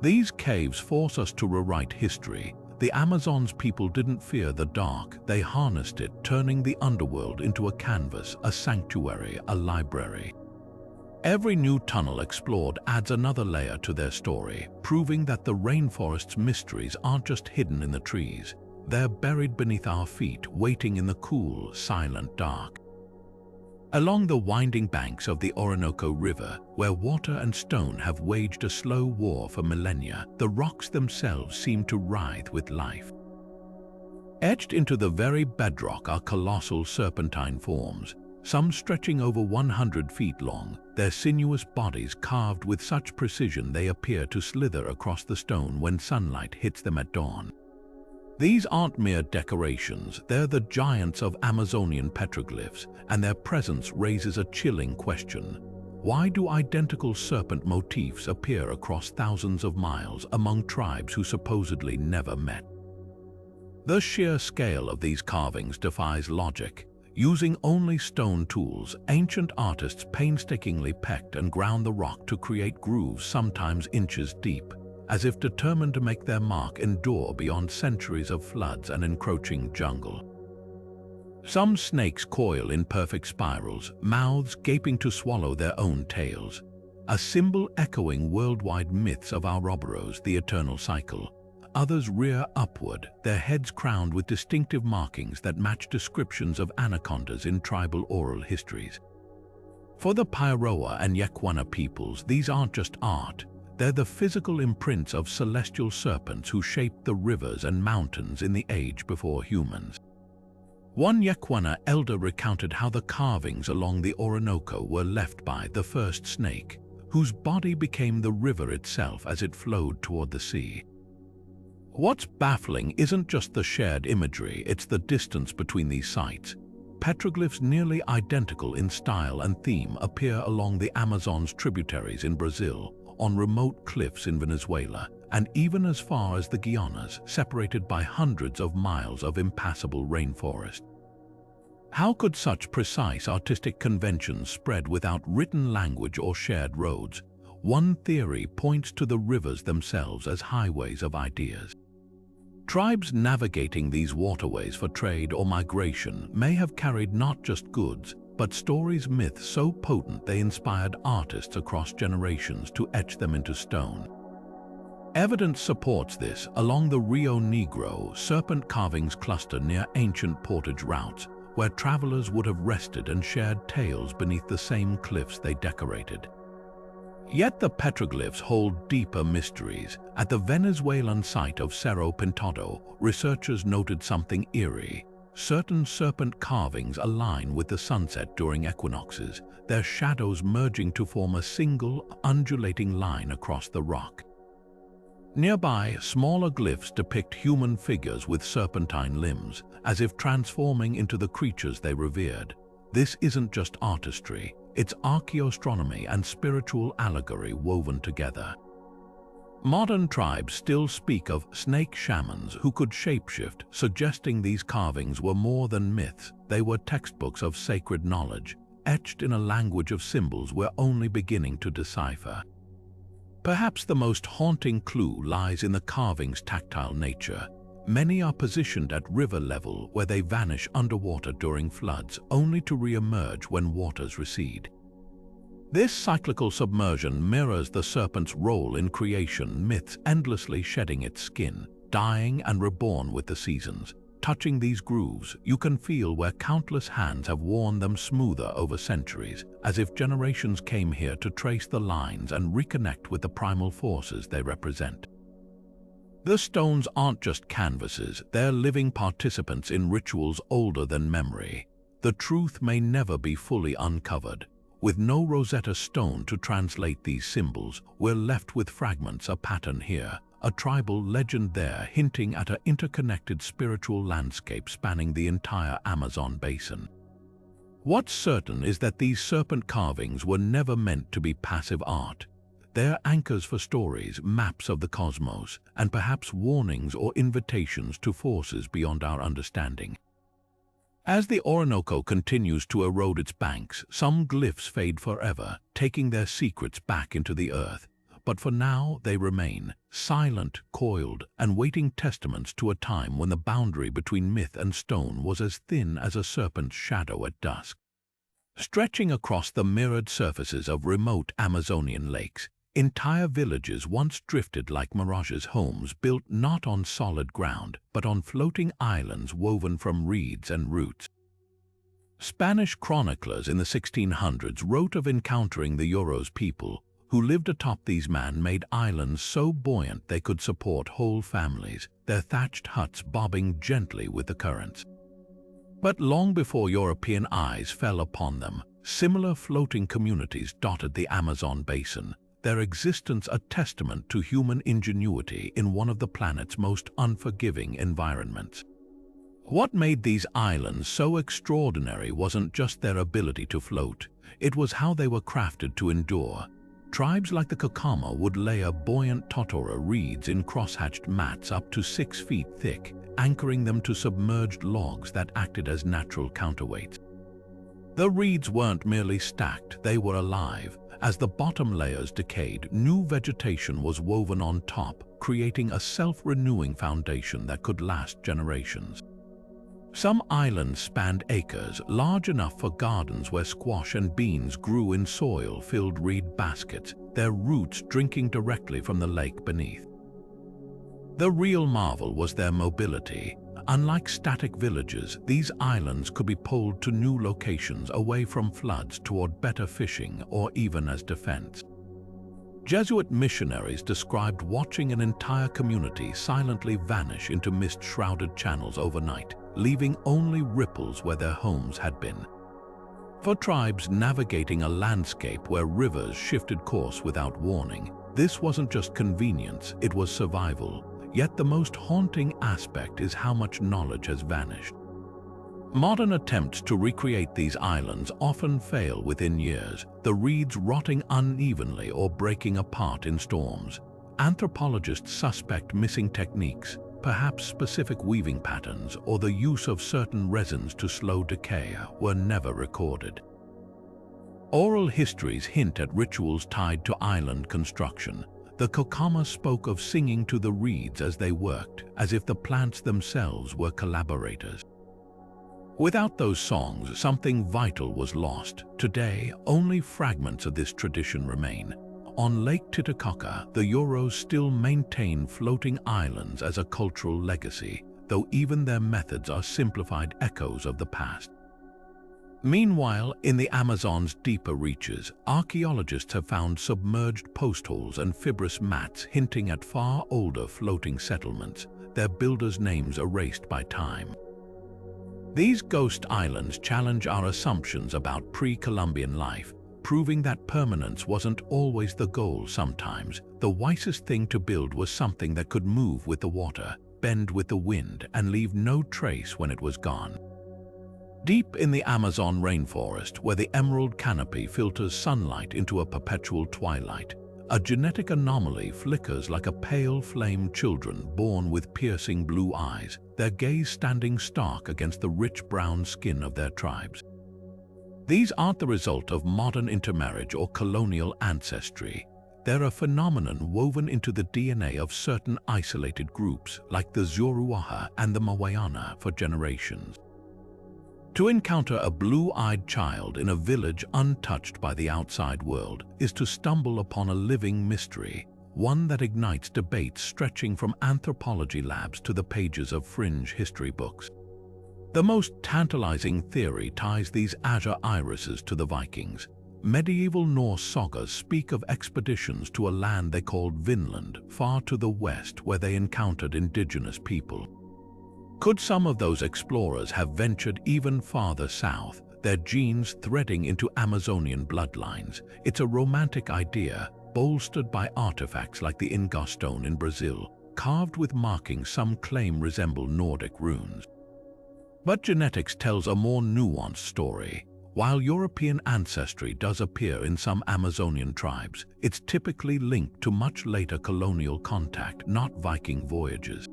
These caves force us to rewrite history. The Amazon's people didn't fear the dark, they harnessed it, turning the underworld into a canvas, a sanctuary, a library. Every new tunnel explored adds another layer to their story, proving that the rainforest's mysteries aren't just hidden in the trees. They're buried beneath our feet, waiting in the cool, silent dark. Along the winding banks of the Orinoco River, where water and stone have waged a slow war for millennia, the rocks themselves seem to writhe with life. Etched into the very bedrock are colossal serpentine forms, some stretching over 100 feet long, their sinuous bodies carved with such precision they appear to slither across the stone when sunlight hits them at dawn. These aren't mere decorations, they're the giants of Amazonian petroglyphs, and their presence raises a chilling question. Why do identical serpent motifs appear across thousands of miles among tribes who supposedly never met? The sheer scale of these carvings defies logic. Using only stone tools, ancient artists painstakingly pecked and ground the rock to create grooves sometimes inches deep, as if determined to make their mark endure beyond centuries of floods and encroaching jungle. Some snakes coil in perfect spirals, mouths gaping to swallow their own tails, a symbol echoing worldwide myths of Ouroboros, the eternal cycle. Others rear upward, their heads crowned with distinctive markings that match descriptions of anacondas in tribal oral histories. For the Pairoa and Yekwana peoples, these aren't just art. They're the physical imprints of celestial serpents who shaped the rivers and mountains in the age before humans. One Yequana elder recounted how the carvings along the Orinoco were left by the first snake, whose body became the river itself as it flowed toward the sea. What's baffling isn't just the shared imagery, it's the distance between these sites. Petroglyphs nearly identical in style and theme appear along the Amazon's tributaries in Brazil, on remote cliffs in Venezuela, and even as far as the Guianas, separated by hundreds of miles of impassable rainforest. How could such precise artistic conventions spread without written language or shared roads? One theory points to the rivers themselves as highways of ideas. Tribes navigating these waterways for trade or migration may have carried not just goods, but stories, myths so potent they inspired artists across generations to etch them into stone. Evidence supports this. Along the Rio Negro, serpent carvings cluster near ancient portage routes, where travelers would have rested and shared tales beneath the same cliffs they decorated. Yet the petroglyphs hold deeper mysteries. At the Venezuelan site of Cerro Pintado, researchers noted something eerie. Certain serpent carvings align with the sunset during equinoxes, their shadows merging to form a single, undulating line across the rock. Nearby, smaller glyphs depict human figures with serpentine limbs, as if transforming into the creatures they revered. This isn't just artistry, it's archaeoastronomy and spiritual allegory woven together. Modern tribes still speak of snake shamans who could shapeshift, suggesting these carvings were more than myths. They were textbooks of sacred knowledge, etched in a language of symbols we're only beginning to decipher. Perhaps the most haunting clue lies in the carving's tactile nature. Many are positioned at river level, where they vanish underwater during floods, only to re-emerge when waters recede. This cyclical submersion mirrors the serpent's role in creation, myths endlessly shedding its skin, dying and reborn with the seasons. Touching these grooves, you can feel where countless hands have worn them smoother over centuries, as if generations came here to trace the lines and reconnect with the primal forces they represent. The stones aren't just canvases, they're living participants in rituals older than memory. The truth may never be fully uncovered. With no Rosetta Stone to translate these symbols, we're left with fragments, a pattern here, a tribal legend there, hinting at an interconnected spiritual landscape spanning the entire Amazon basin. What's certain is that these serpent carvings were never meant to be passive art. They're anchors for stories, maps of the cosmos, and perhaps warnings or invitations to forces beyond our understanding. As the Orinoco continues to erode its banks, some glyphs fade forever, taking their secrets back into the earth. But for now, they remain, silent, coiled, and waiting testaments to a time when the boundary between myth and stone was as thin as a serpent's shadow at dusk. Stretching across the mirrored surfaces of remote Amazonian lakes, entire villages once drifted like mirages, homes built not on solid ground, but on floating islands woven from reeds and roots. Spanish chroniclers in the 1600s wrote of encountering the Yoros people, who lived atop these man-made islands so buoyant they could support whole families, their thatched huts bobbing gently with the currents. But long before European eyes fell upon them, similar floating communities dotted the Amazon basin, their existence a testament to human ingenuity in one of the planet's most unforgiving environments. What made these islands so extraordinary wasn't just their ability to float, it was how they were crafted to endure. Tribes like the Kakama would layer buoyant totora reeds in crosshatched mats up to 6 feet thick, anchoring them to submerged logs that acted as natural counterweights. The reeds weren't merely stacked, they were alive. As the bottom layers decayed, new vegetation was woven on top, creating a self-renewing foundation that could last generations. Some islands spanned acres, large enough for gardens where squash and beans grew in soil-filled reed baskets, their roots drinking directly from the lake beneath. The real marvel was their mobility. Unlike static villages, these islands could be pulled to new locations away from floods toward better fishing or even as defense. Jesuit missionaries described watching an entire community silently vanish into mist-shrouded channels overnight, leaving only ripples where their homes had been. For tribes navigating a landscape where rivers shifted course without warning, this wasn't just convenience, it was survival. Yet the most haunting aspect is how much knowledge has vanished. Modern attempts to recreate these islands often fail within years, the reeds rotting unevenly or breaking apart in storms. Anthropologists suspect missing techniques, perhaps specific weaving patterns or the use of certain resins to slow decay, were never recorded. Oral histories hint at rituals tied to island construction. The Kokama spoke of singing to the reeds as they worked, as if the plants themselves were collaborators. Without those songs, something vital was lost. Today, only fragments of this tradition remain. On Lake Titicaca, the Yoros still maintain floating islands as a cultural legacy, though even their methods are simplified echoes of the past. Meanwhile, in the Amazon's deeper reaches, archaeologists have found submerged post holes and fibrous mats hinting at far older floating settlements, their builders' names erased by time. These ghost islands challenge our assumptions about pre-Columbian life, proving that permanence wasn't always the goal sometimes. The wisest thing to build was something that could move with the water, bend with the wind, and leave no trace when it was gone. Deep in the Amazon rainforest, where the emerald canopy filters sunlight into a perpetual twilight, a genetic anomaly flickers like a pale flame. Children born with piercing blue eyes, their gaze standing stark against the rich brown skin of their tribes. These aren't the result of modern intermarriage or colonial ancestry. They're a phenomenon woven into the DNA of certain isolated groups, like the Zuruaha and the Mawayana, for generations. To encounter a blue-eyed child in a village untouched by the outside world is to stumble upon a living mystery, one that ignites debates stretching from anthropology labs to the pages of fringe history books. The most tantalizing theory ties these azure irises to the Vikings. Medieval Norse sagas speak of expeditions to a land they called Vinland, far to the west, where they encountered indigenous people. Could some of those explorers have ventured even farther south, their genes threading into Amazonian bloodlines? It's a romantic idea, bolstered by artifacts like the Inga stone in Brazil, carved with markings some claim resemble Nordic runes. But genetics tells a more nuanced story. While European ancestry does appear in some Amazonian tribes, it's typically linked to much later colonial contact, not Viking voyages.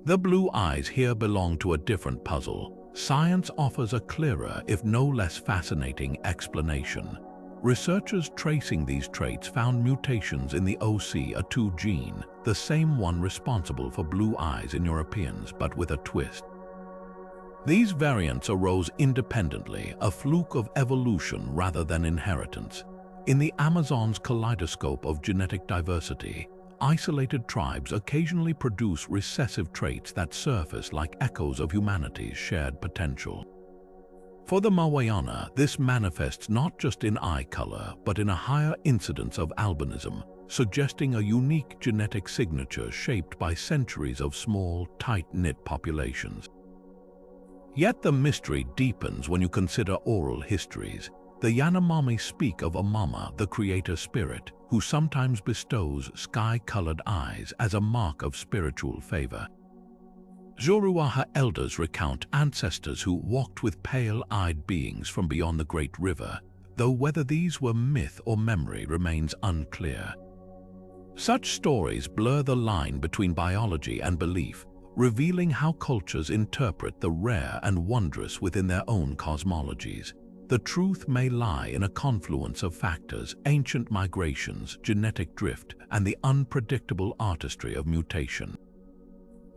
The blue eyes here belong to a different puzzle. Science offers a clearer, if no less fascinating, explanation. Researchers tracing these traits found mutations in the OCA2 gene, the same one responsible for blue eyes in Europeans, but with a twist. These variants arose independently, a fluke of evolution rather than inheritance. In the Amazon's kaleidoscope of genetic diversity, isolated tribes occasionally produce recessive traits that surface like echoes of humanity's shared potential. For the Mawayana, this manifests not just in eye color, but in a higher incidence of albinism, suggesting a unique genetic signature shaped by centuries of small, tight-knit populations. Yet the mystery deepens when you consider oral histories. The Yanomami speak of a mama, the creator spirit, who sometimes bestows sky-colored eyes as a mark of spiritual favor. Zuruaha elders recount ancestors who walked with pale-eyed beings from beyond the great river, though whether these were myth or memory remains unclear. Such stories blur the line between biology and belief, revealing how cultures interpret the rare and wondrous within their own cosmologies. The truth may lie in a confluence of factors: ancient migrations, genetic drift, and the unpredictable artistry of mutation.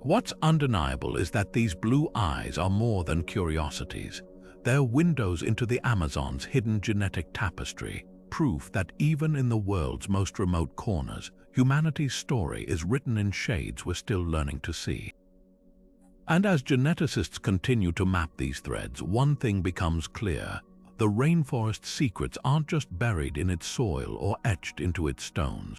What's undeniable is that these blue eyes are more than curiosities. They're windows into the Amazon's hidden genetic tapestry, proof that even in the world's most remote corners, humanity's story is written in shades we're still learning to see. And as geneticists continue to map these threads, one thing becomes clear: the rainforest's secrets aren't just buried in its soil or etched into its stones.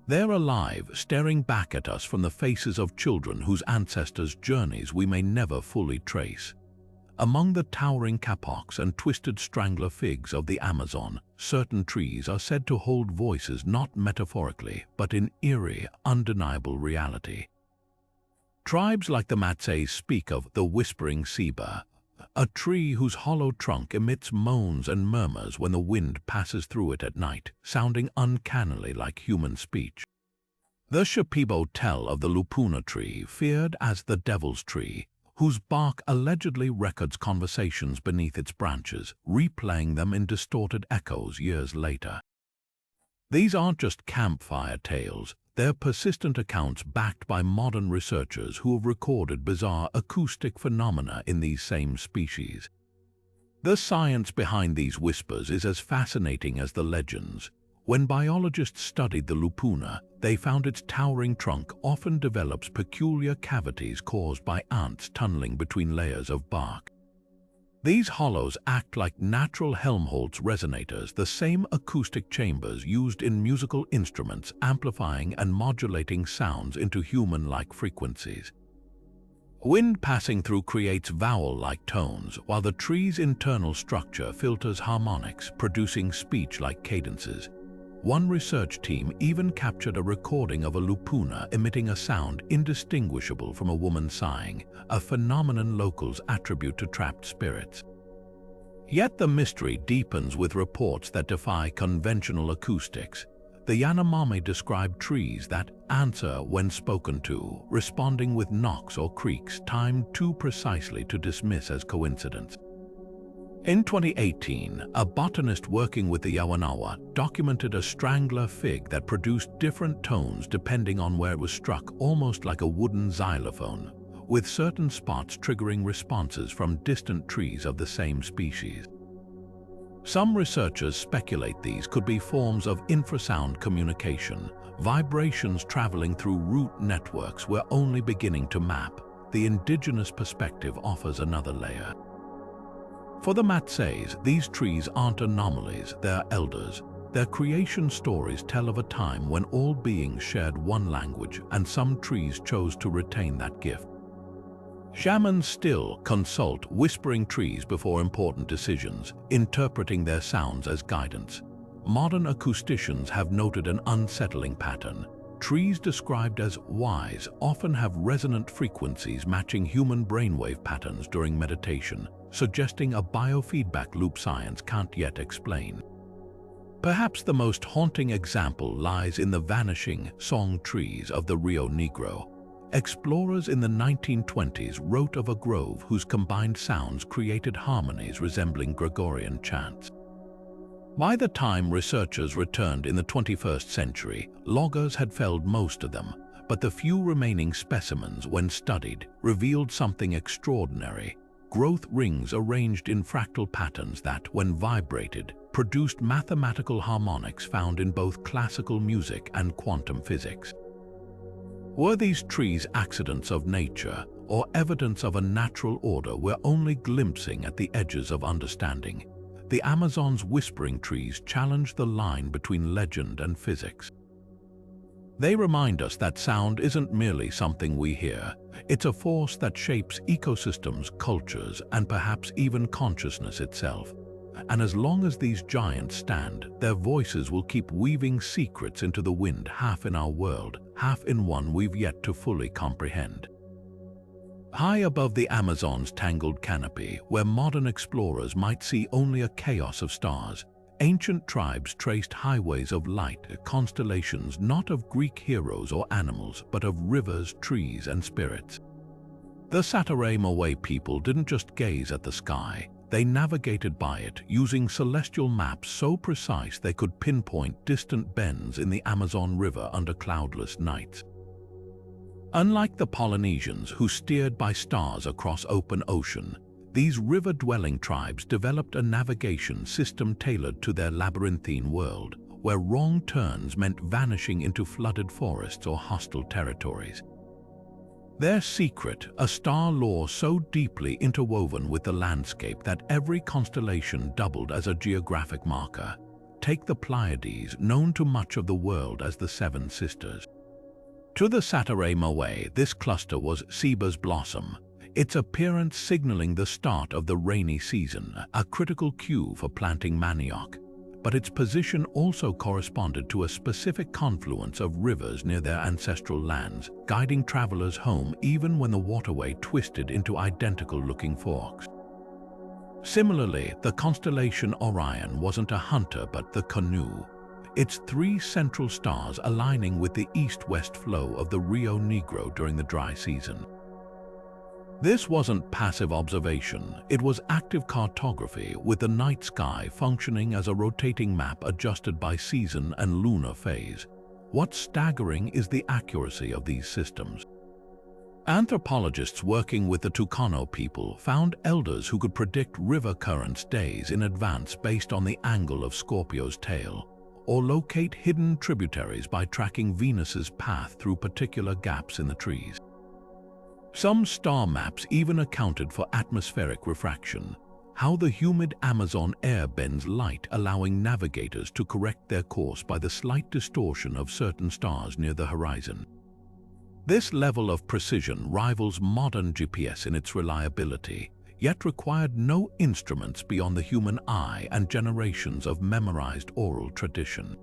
They're alive, staring back at us from the faces of children whose ancestors' journeys we may never fully trace. Among the towering capocs and twisted strangler figs of the Amazon, certain trees are said to hold voices not metaphorically, but in eerie, undeniable reality. Tribes like the Matses speak of the whispering ceiba, a tree whose hollow trunk emits moans and murmurs when the wind passes through it at night, sounding uncannily like human speech. The Shipibo tell of the lupuna tree, feared as the devil's tree, whose bark allegedly records conversations beneath its branches, replaying them in distorted echoes years later. These aren't just campfire tales, they're persistent accounts backed by modern researchers who have recorded bizarre acoustic phenomena in these same species. The science behind these whispers is as fascinating as the legends. When biologists studied the lupuna, they found its towering trunk often develops peculiar cavities caused by ants tunneling between layers of bark. These hollows act like natural Helmholtz resonators, the same acoustic chambers used in musical instruments, amplifying and modulating sounds into human-like frequencies. Wind passing through creates vowel-like tones, while the tree's internal structure filters harmonics, producing speech-like cadences. One research team even captured a recording of a lupuna emitting a sound indistinguishable from a woman sighing, a phenomenon locals attribute to trapped spirits. Yet the mystery deepens with reports that defy conventional acoustics. The Yanomami describe trees that answer when spoken to, responding with knocks or creaks timed too precisely to dismiss as coincidence. In 2018, a botanist working with the Yawanawa documented a strangler fig that produced different tones depending on where it was struck, almost like a wooden xylophone, with certain spots triggering responses from distant trees of the same species. Some researchers speculate these could be forms of infrasound communication, vibrations traveling through root networks we're only beginning to map. The indigenous perspective offers another layer. For the Matses, these trees aren't anomalies, they're elders. Their creation stories tell of a time when all beings shared one language, and some trees chose to retain that gift. Shamans still consult whispering trees before important decisions, interpreting their sounds as guidance. Modern acousticians have noted an unsettling pattern. Trees described as wise often have resonant frequencies matching human brainwave patterns during meditation, suggesting a biofeedback loop science can't yet explain. Perhaps the most haunting example lies in the vanishing song trees of the Rio Negro. Explorers in the 1920s wrote of a grove whose combined sounds created harmonies resembling Gregorian chants. By the time researchers returned in the 21st century, loggers had felled most of them, but the few remaining specimens, when studied, revealed something extraordinary. Growth rings arranged in fractal patterns that, when vibrated, produced mathematical harmonics found in both classical music and quantum physics. Were these trees accidents of nature, or evidence of a natural order we're only glimpsing at the edges of understanding? The Amazon's whispering trees challenge the line between legend and physics. They remind us that sound isn't merely something we hear. It's a force that shapes ecosystems, cultures, and perhaps even consciousness itself. And as long as these giants stand, their voices will keep weaving secrets into the wind, half in our world, half in one we've yet to fully comprehend. High above the Amazon's tangled canopy, where modern explorers might see only a chaos of stars, ancient tribes traced highways of light, constellations not of Greek heroes or animals, but of rivers, trees, and spirits. The Sateré-Moé people didn't just gaze at the sky, they navigated by it, using celestial maps so precise they could pinpoint distant bends in the Amazon River under cloudless nights. Unlike the Polynesians, who steered by stars across open ocean, these river-dwelling tribes developed a navigation system tailored to their labyrinthine world, where wrong turns meant vanishing into flooded forests or hostile territories. Their secret, a star lore so deeply interwoven with the landscape that every constellation doubled as a geographic marker. take the Pleiades, known to much of the world as the Seven Sisters. To the Saturday, this cluster was Ceba's blossom, its appearance signaling the start of the rainy season, a critical cue for planting manioc. But its position also corresponded to a specific confluence of rivers near their ancestral lands, guiding travelers home even when the waterway twisted into identical-looking forks. Similarly, the constellation Orion wasn't a hunter but the canoe, its three central stars aligning with the east-west flow of the Rio Negro during the dry season. This wasn't passive observation, it was active cartography, with the night sky functioning as a rotating map adjusted by season and lunar phase. What's staggering is the accuracy of these systems. Anthropologists working with the Tucano people found elders who could predict river currents days in advance based on the angle of Scorpio's tail, or locate hidden tributaries by tracking Venus's path through particular gaps in the trees. Some star maps even accounted for atmospheric refraction, how the humid Amazon air bends light, allowing navigators to correct their course by the slight distortion of certain stars near the horizon. This level of precision rivals modern GPS in its reliability, yet required no instruments beyond the human eye and generations of memorized oral tradition.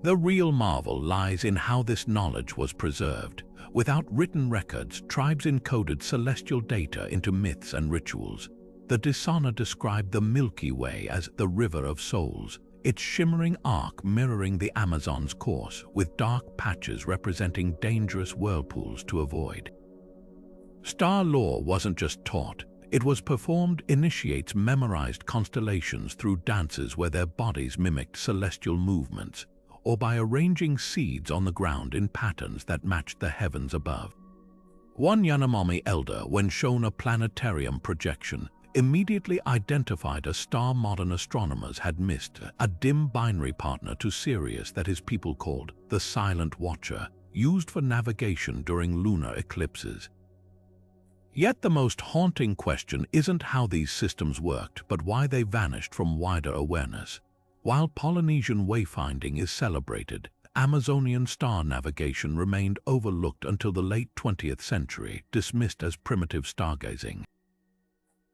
The real marvel lies in how this knowledge was preserved. Without written records, tribes encoded celestial data into myths and rituals. The Disana described the Milky Way as the River of Souls, its shimmering arc mirroring the Amazon's course, with dark patches representing dangerous whirlpools to avoid. Star lore wasn't just taught, it was performed. Initiates memorized constellations through dances where their bodies mimicked celestial movements, or by arranging seeds on the ground in patterns that matched the heavens above. One Yanomami elder, when shown a planetarium projection, immediately identified a star modern astronomers had missed, a dim binary partner to Sirius that his people called the Silent Watcher, used for navigation during lunar eclipses. Yet the most haunting question isn't how these systems worked, but why they vanished from wider awareness. While Polynesian wayfinding is celebrated, Amazonian star navigation remained overlooked until the late 20th century, dismissed as primitive stargazing.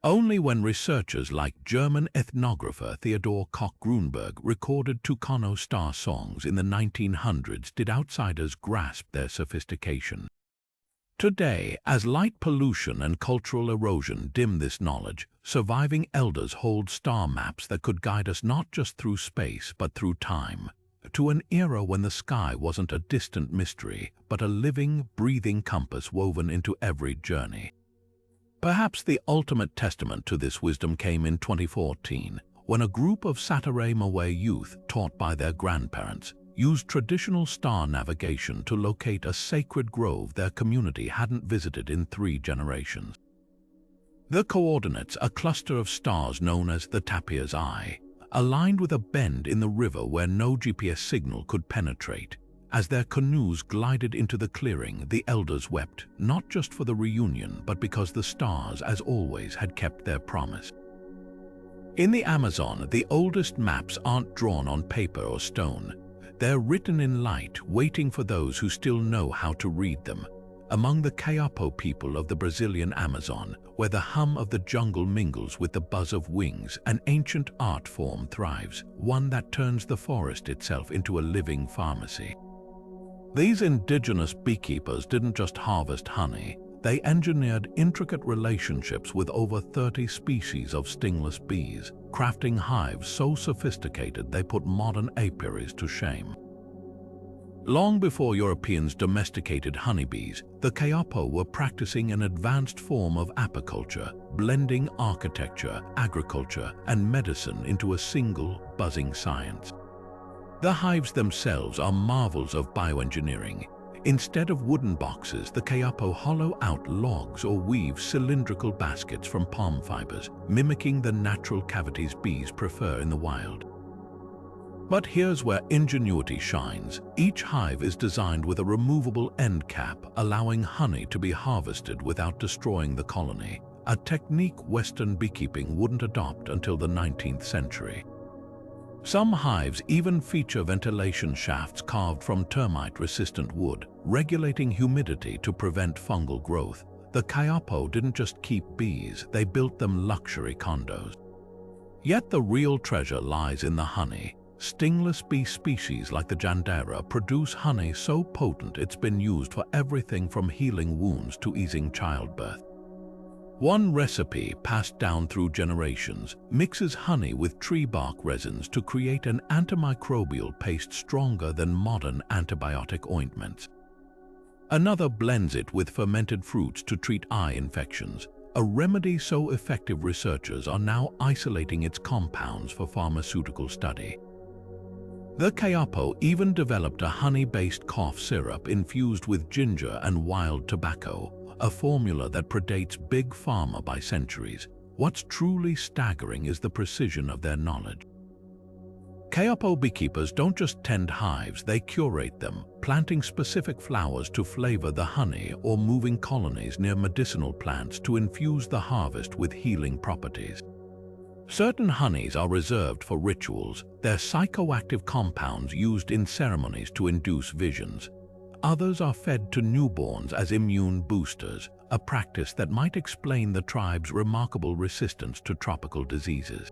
Only when researchers like German ethnographer Theodor Koch-Grunberg recorded Tucano star songs in the 1900s did outsiders grasp their sophistication. Today, as light pollution and cultural erosion dim this knowledge, surviving elders hold star maps that could guide us not just through space but through time, to an era when the sky wasn't a distant mystery but a living, breathing compass woven into every journey. Perhaps the ultimate testament to this wisdom came in 2014, when a group of Sateré-Mawé youth, taught by their grandparents, used traditional star navigation to locate a sacred grove their community hadn't visited in 3 generations. The coordinates, a cluster of stars known as the Tapir's Eye, aligned with a bend in the river where no GPS signal could penetrate. As their canoes glided into the clearing, the elders wept, not just for the reunion, but because the stars, as always, had kept their promise. In the Amazon, the oldest maps aren't drawn on paper or stone. They're written in light, waiting for those who still know how to read them. Among the Kayapo people of the Brazilian Amazon, where the hum of the jungle mingles with the buzz of wings, an ancient art form thrives, one that turns the forest itself into a living pharmacy. These indigenous beekeepers didn't just harvest honey, they engineered intricate relationships with over 30 species of stingless bees, crafting hives so sophisticated they put modern apiaries to shame. Long before Europeans domesticated honeybees, the Kayapo were practicing an advanced form of apiculture, blending architecture, agriculture, and medicine into a single, buzzing science. The hives themselves are marvels of bioengineering. Instead of wooden boxes, the Kayapo hollow out logs or weave cylindrical baskets from palm fibers, mimicking the natural cavities bees prefer in the wild. But here's where ingenuity shines. Each hive is designed with a removable end cap, allowing honey to be harvested without destroying the colony, a technique Western beekeeping wouldn't adopt until the 19th century. Some hives even feature ventilation shafts carved from termite-resistant wood, regulating humidity to prevent fungal growth. The Kayapo didn't just keep bees, they built them luxury condos. Yet the real treasure lies in the honey. Stingless bee species like the Jandera produce honey so potent it's been used for everything from healing wounds to easing childbirth. One recipe, passed down through generations, mixes honey with tree bark resins to create an antimicrobial paste stronger than modern antibiotic ointments. Another blends it with fermented fruits to treat eye infections, a remedy so effective researchers are now isolating its compounds for pharmaceutical study. The Kayapo even developed a honey-based cough syrup infused with ginger and wild tobacco, a formula that predates Big Pharma by centuries. What's truly staggering is the precision of their knowledge. Kayapo beekeepers don't just tend hives, they curate them, planting specific flowers to flavor the honey or moving colonies near medicinal plants to infuse the harvest with healing properties. Certain honeys are reserved for rituals, their psychoactive compounds used in ceremonies to induce visions. Others are fed to newborns as immune boosters, a practice that might explain the tribe's remarkable resistance to tropical diseases.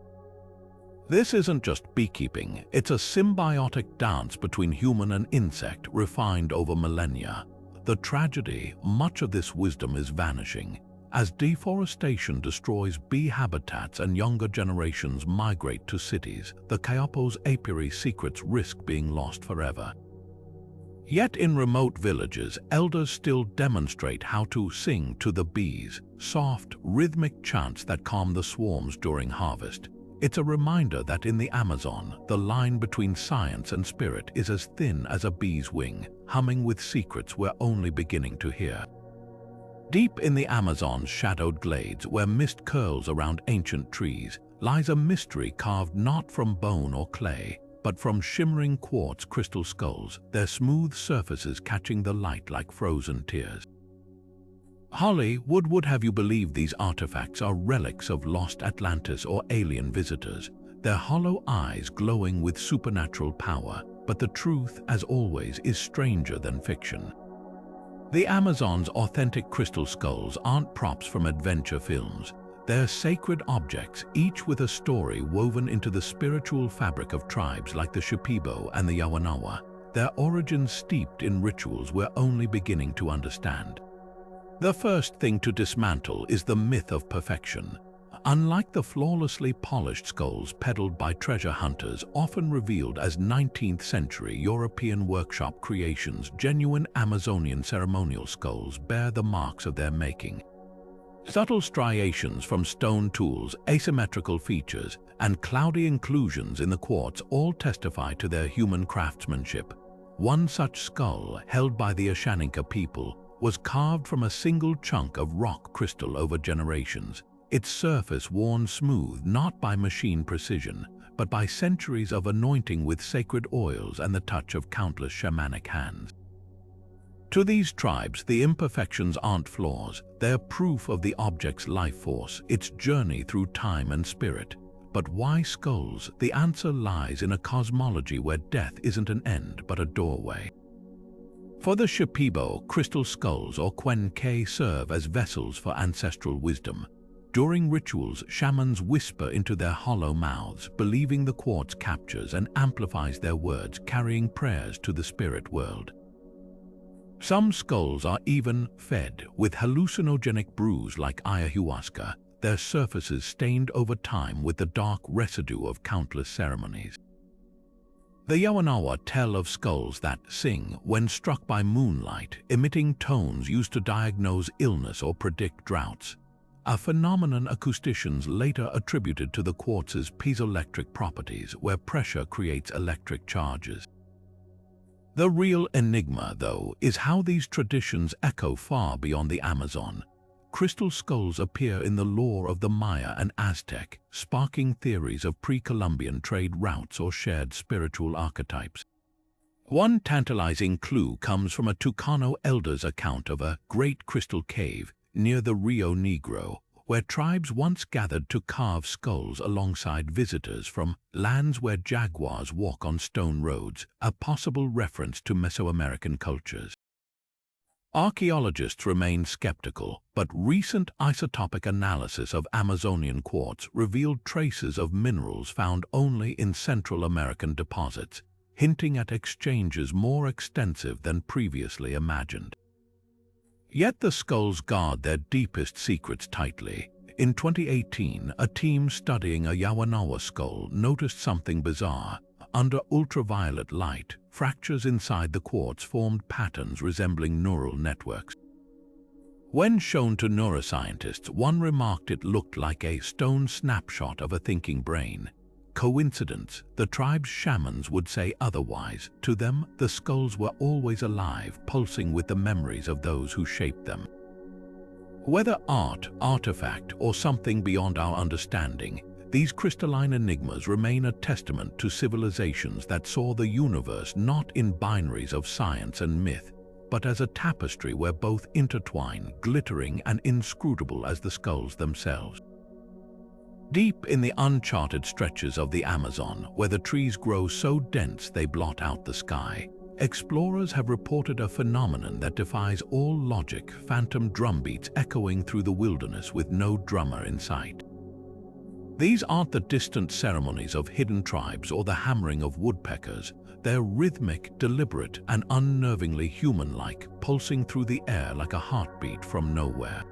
This isn't just beekeeping, it's a symbiotic dance between human and insect refined over millennia. The tragedy, much of this wisdom is vanishing. As deforestation destroys bee habitats and younger generations migrate to cities, the Kayapo's apiary secrets risk being lost forever. Yet in remote villages, elders still demonstrate how to sing to the bees, soft, rhythmic chants that calm the swarms during harvest. It's a reminder that in the Amazon, the line between science and spirit is as thin as a bee's wing, humming with secrets we're only beginning to hear. Deep in the Amazon's shadowed glades, where mist curls around ancient trees, lies a mystery carved not from bone or clay, but from shimmering quartz crystal skulls, their smooth surfaces catching the light like frozen tears. Holly would have you believe these artifacts are relics of lost Atlantis or alien visitors, their hollow eyes glowing with supernatural power, but the truth, as always, is stranger than fiction. The Amazon's authentic crystal skulls aren't props from adventure films. They're sacred objects, each with a story woven into the spiritual fabric of tribes like the Shipibo and the Yawanawa, their origins steeped in rituals we're only beginning to understand. The first thing to dismantle is the myth of perfection. Unlike the flawlessly polished skulls peddled by treasure hunters, often revealed as 19th-century European workshop creations, genuine Amazonian ceremonial skulls bear the marks of their making. Subtle striations from stone tools, asymmetrical features, and cloudy inclusions in the quartz all testify to their human craftsmanship. One such skull, held by the Ashaninka people, was carved from a single chunk of rock crystal over generations, its surface worn smooth not by machine precision, but by centuries of anointing with sacred oils and the touch of countless shamanic hands. To these tribes, the imperfections aren't flaws, they're proof of the object's life force, its journey through time and spirit. But why skulls? The answer lies in a cosmology where death isn't an end but a doorway. For the Shipibo, crystal skulls or Kwenke serve as vessels for ancestral wisdom. During rituals, shamans whisper into their hollow mouths, believing the quartz captures and amplifies their words, carrying prayers to the spirit world. Some skulls are even fed with hallucinogenic brews like ayahuasca, their surfaces stained over time with the dark residue of countless ceremonies. The Yawanawa tell of skulls that sing when struck by moonlight, emitting tones used to diagnose illness or predict droughts, a phenomenon acousticians later attributed to the quartz's piezoelectric properties, where pressure creates electric charges. The real enigma, though, is how these traditions echo far beyond the Amazon. Crystal skulls appear in the lore of the Maya and Aztec, sparking theories of pre-Columbian trade routes or shared spiritual archetypes. One tantalizing clue comes from a Tucano elder's account of a great crystal cave near the Rio Negro, where tribes once gathered to carve skulls alongside visitors from lands where jaguars walk on stone roads, a possible reference to Mesoamerican cultures. Archaeologists remain skeptical, but recent isotopic analysis of Amazonian quartz revealed traces of minerals found only in Central American deposits, hinting at exchanges more extensive than previously imagined. Yet the skulls guard their deepest secrets tightly. In 2018, a team studying a Yawanawa skull noticed something bizarre. Under ultraviolet light, fractures inside the quartz formed patterns resembling neural networks. When shown to neuroscientists, one remarked it looked like a stone snapshot of a thinking brain. Coincidence? The tribe's shamans would say otherwise. To them, the skulls were always alive, pulsing with the memories of those who shaped them. Whether art, artifact, or something beyond our understanding, these crystalline enigmas remain a testament to civilizations that saw the universe not in binaries of science and myth, but as a tapestry where both intertwine, glittering and inscrutable as the skulls themselves. Deep in the uncharted stretches of the Amazon, where the trees grow so dense they blot out the sky, explorers have reported a phenomenon that defies all logic: phantom drumbeats echoing through the wilderness with no drummer in sight. These aren't the distant ceremonies of hidden tribes or the hammering of woodpeckers. They're rhythmic, deliberate, and unnervingly human-like, pulsing through the air like a heartbeat from nowhere.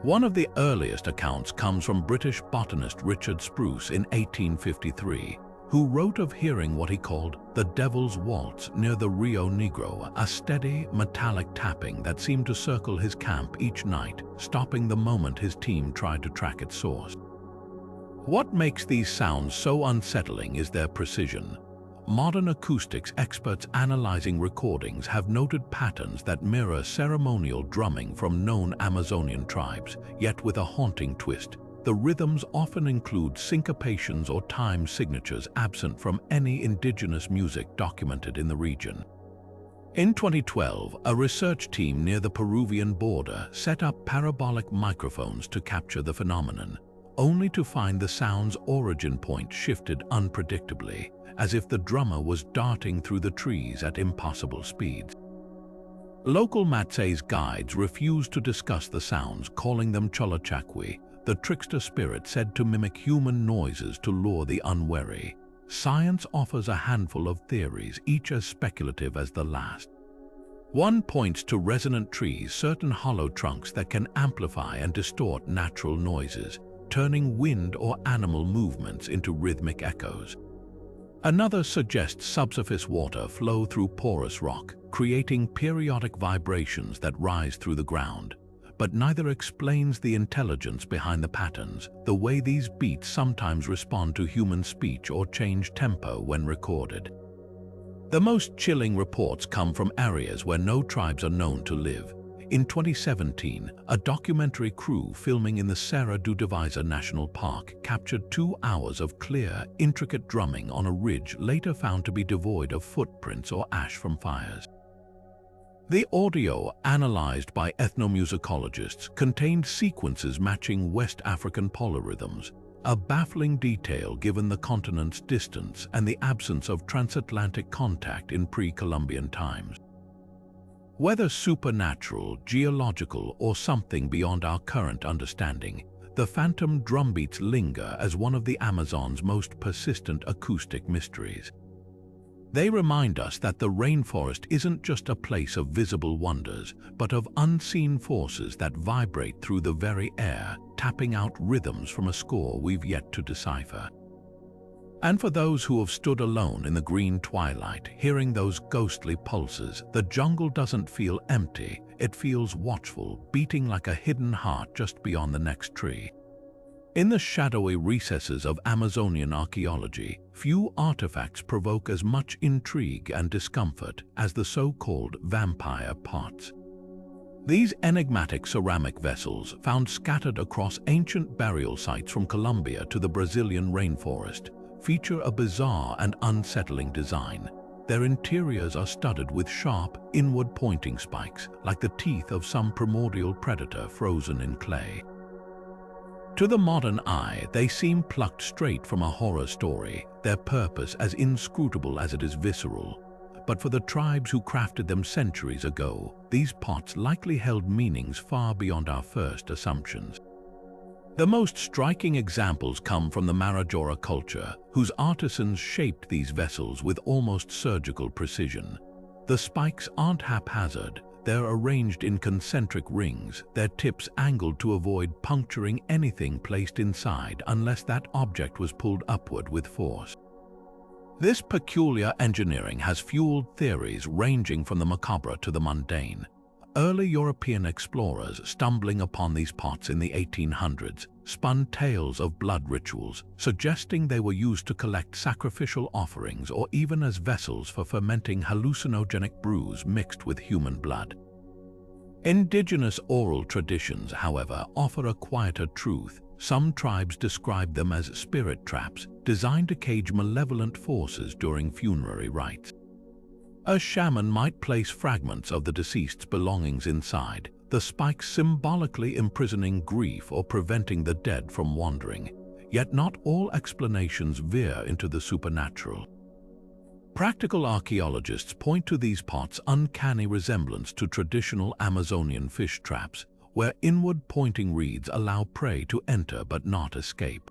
One of the earliest accounts comes from British botanist Richard Spruce in 1853, who wrote of hearing what he called the Devil's Waltz near the Rio Negro, a steady, metallic tapping that seemed to circle his camp each night, stopping the moment his team tried to track its source. What makes these sounds so unsettling is their precision. Modern acoustics experts analyzing recordings have noted patterns that mirror ceremonial drumming from known Amazonian tribes, yet with a haunting twist. The rhythms often include syncopations or time signatures absent from any indigenous music documented in the region. In 2012, a research team near the Peruvian border set up parabolic microphones to capture the phenomenon, only to find the sound's origin point shifted unpredictably, as if the drummer was darting through the trees at impossible speeds. Local Matses guides refused to discuss the sounds, calling them cholachacwi, the trickster spirit said to mimic human noises to lure the unwary. Science offers a handful of theories, each as speculative as the last. One points to resonant trees, certain hollow trunks that can amplify and distort natural noises, turning wind or animal movements into rhythmic echoes. Another suggests subsurface water flow through porous rock, creating periodic vibrations that rise through the ground. But neither explains the intelligence behind the patterns, the way these beats sometimes respond to human speech or change tempo when recorded. The most chilling reports come from areas where no tribes are known to live. In 2017, a documentary crew filming in the Serra do Divisa National Park captured 2 hours of clear, intricate drumming on a ridge later found to be devoid of footprints or ash from fires. The audio, analyzed by ethnomusicologists, contained sequences matching West African polyrhythms, a baffling detail given the continent's distance and the absence of transatlantic contact in pre-Columbian times. Whether supernatural, geological, or something beyond our current understanding, the phantom drumbeats linger as one of the Amazon's most persistent acoustic mysteries. They remind us that the rainforest isn't just a place of visible wonders, but of unseen forces that vibrate through the very air, tapping out rhythms from a score we've yet to decipher. And for those who have stood alone in the green twilight, hearing those ghostly pulses, the jungle doesn't feel empty, it feels watchful, beating like a hidden heart just beyond the next tree. In the shadowy recesses of Amazonian archaeology, few artifacts provoke as much intrigue and discomfort as the so-called vampire pots. These enigmatic ceramic vessels, found scattered across ancient burial sites from Colombia to the Brazilian rainforest, feature a bizarre and unsettling design. Their interiors are studded with sharp, inward-pointing spikes, like the teeth of some primordial predator frozen in clay. To the modern eye, they seem plucked straight from a horror story, their purpose as inscrutable as it is visceral. But for the tribes who crafted them centuries ago, these pots likely held meanings far beyond our first assumptions. The most striking examples come from the Marajoara culture, whose artisans shaped these vessels with almost surgical precision. The spikes aren't haphazard, they're arranged in concentric rings, their tips angled to avoid puncturing anything placed inside unless that object was pulled upward with force. This peculiar engineering has fueled theories ranging from the macabre to the mundane. Early European explorers stumbling upon these pots in the 1800s spun tales of blood rituals, suggesting they were used to collect sacrificial offerings or even as vessels for fermenting hallucinogenic brews mixed with human blood. Indigenous oral traditions, however, offer a quieter truth. Some tribes describe them as spirit traps, designed to cage malevolent forces during funerary rites. A shaman might place fragments of the deceased's belongings inside, the spikes symbolically imprisoning grief or preventing the dead from wandering. Yet not all explanations veer into the supernatural. Practical archaeologists point to these pots' uncanny resemblance to traditional Amazonian fish traps, where inward-pointing reeds allow prey to enter but not escape.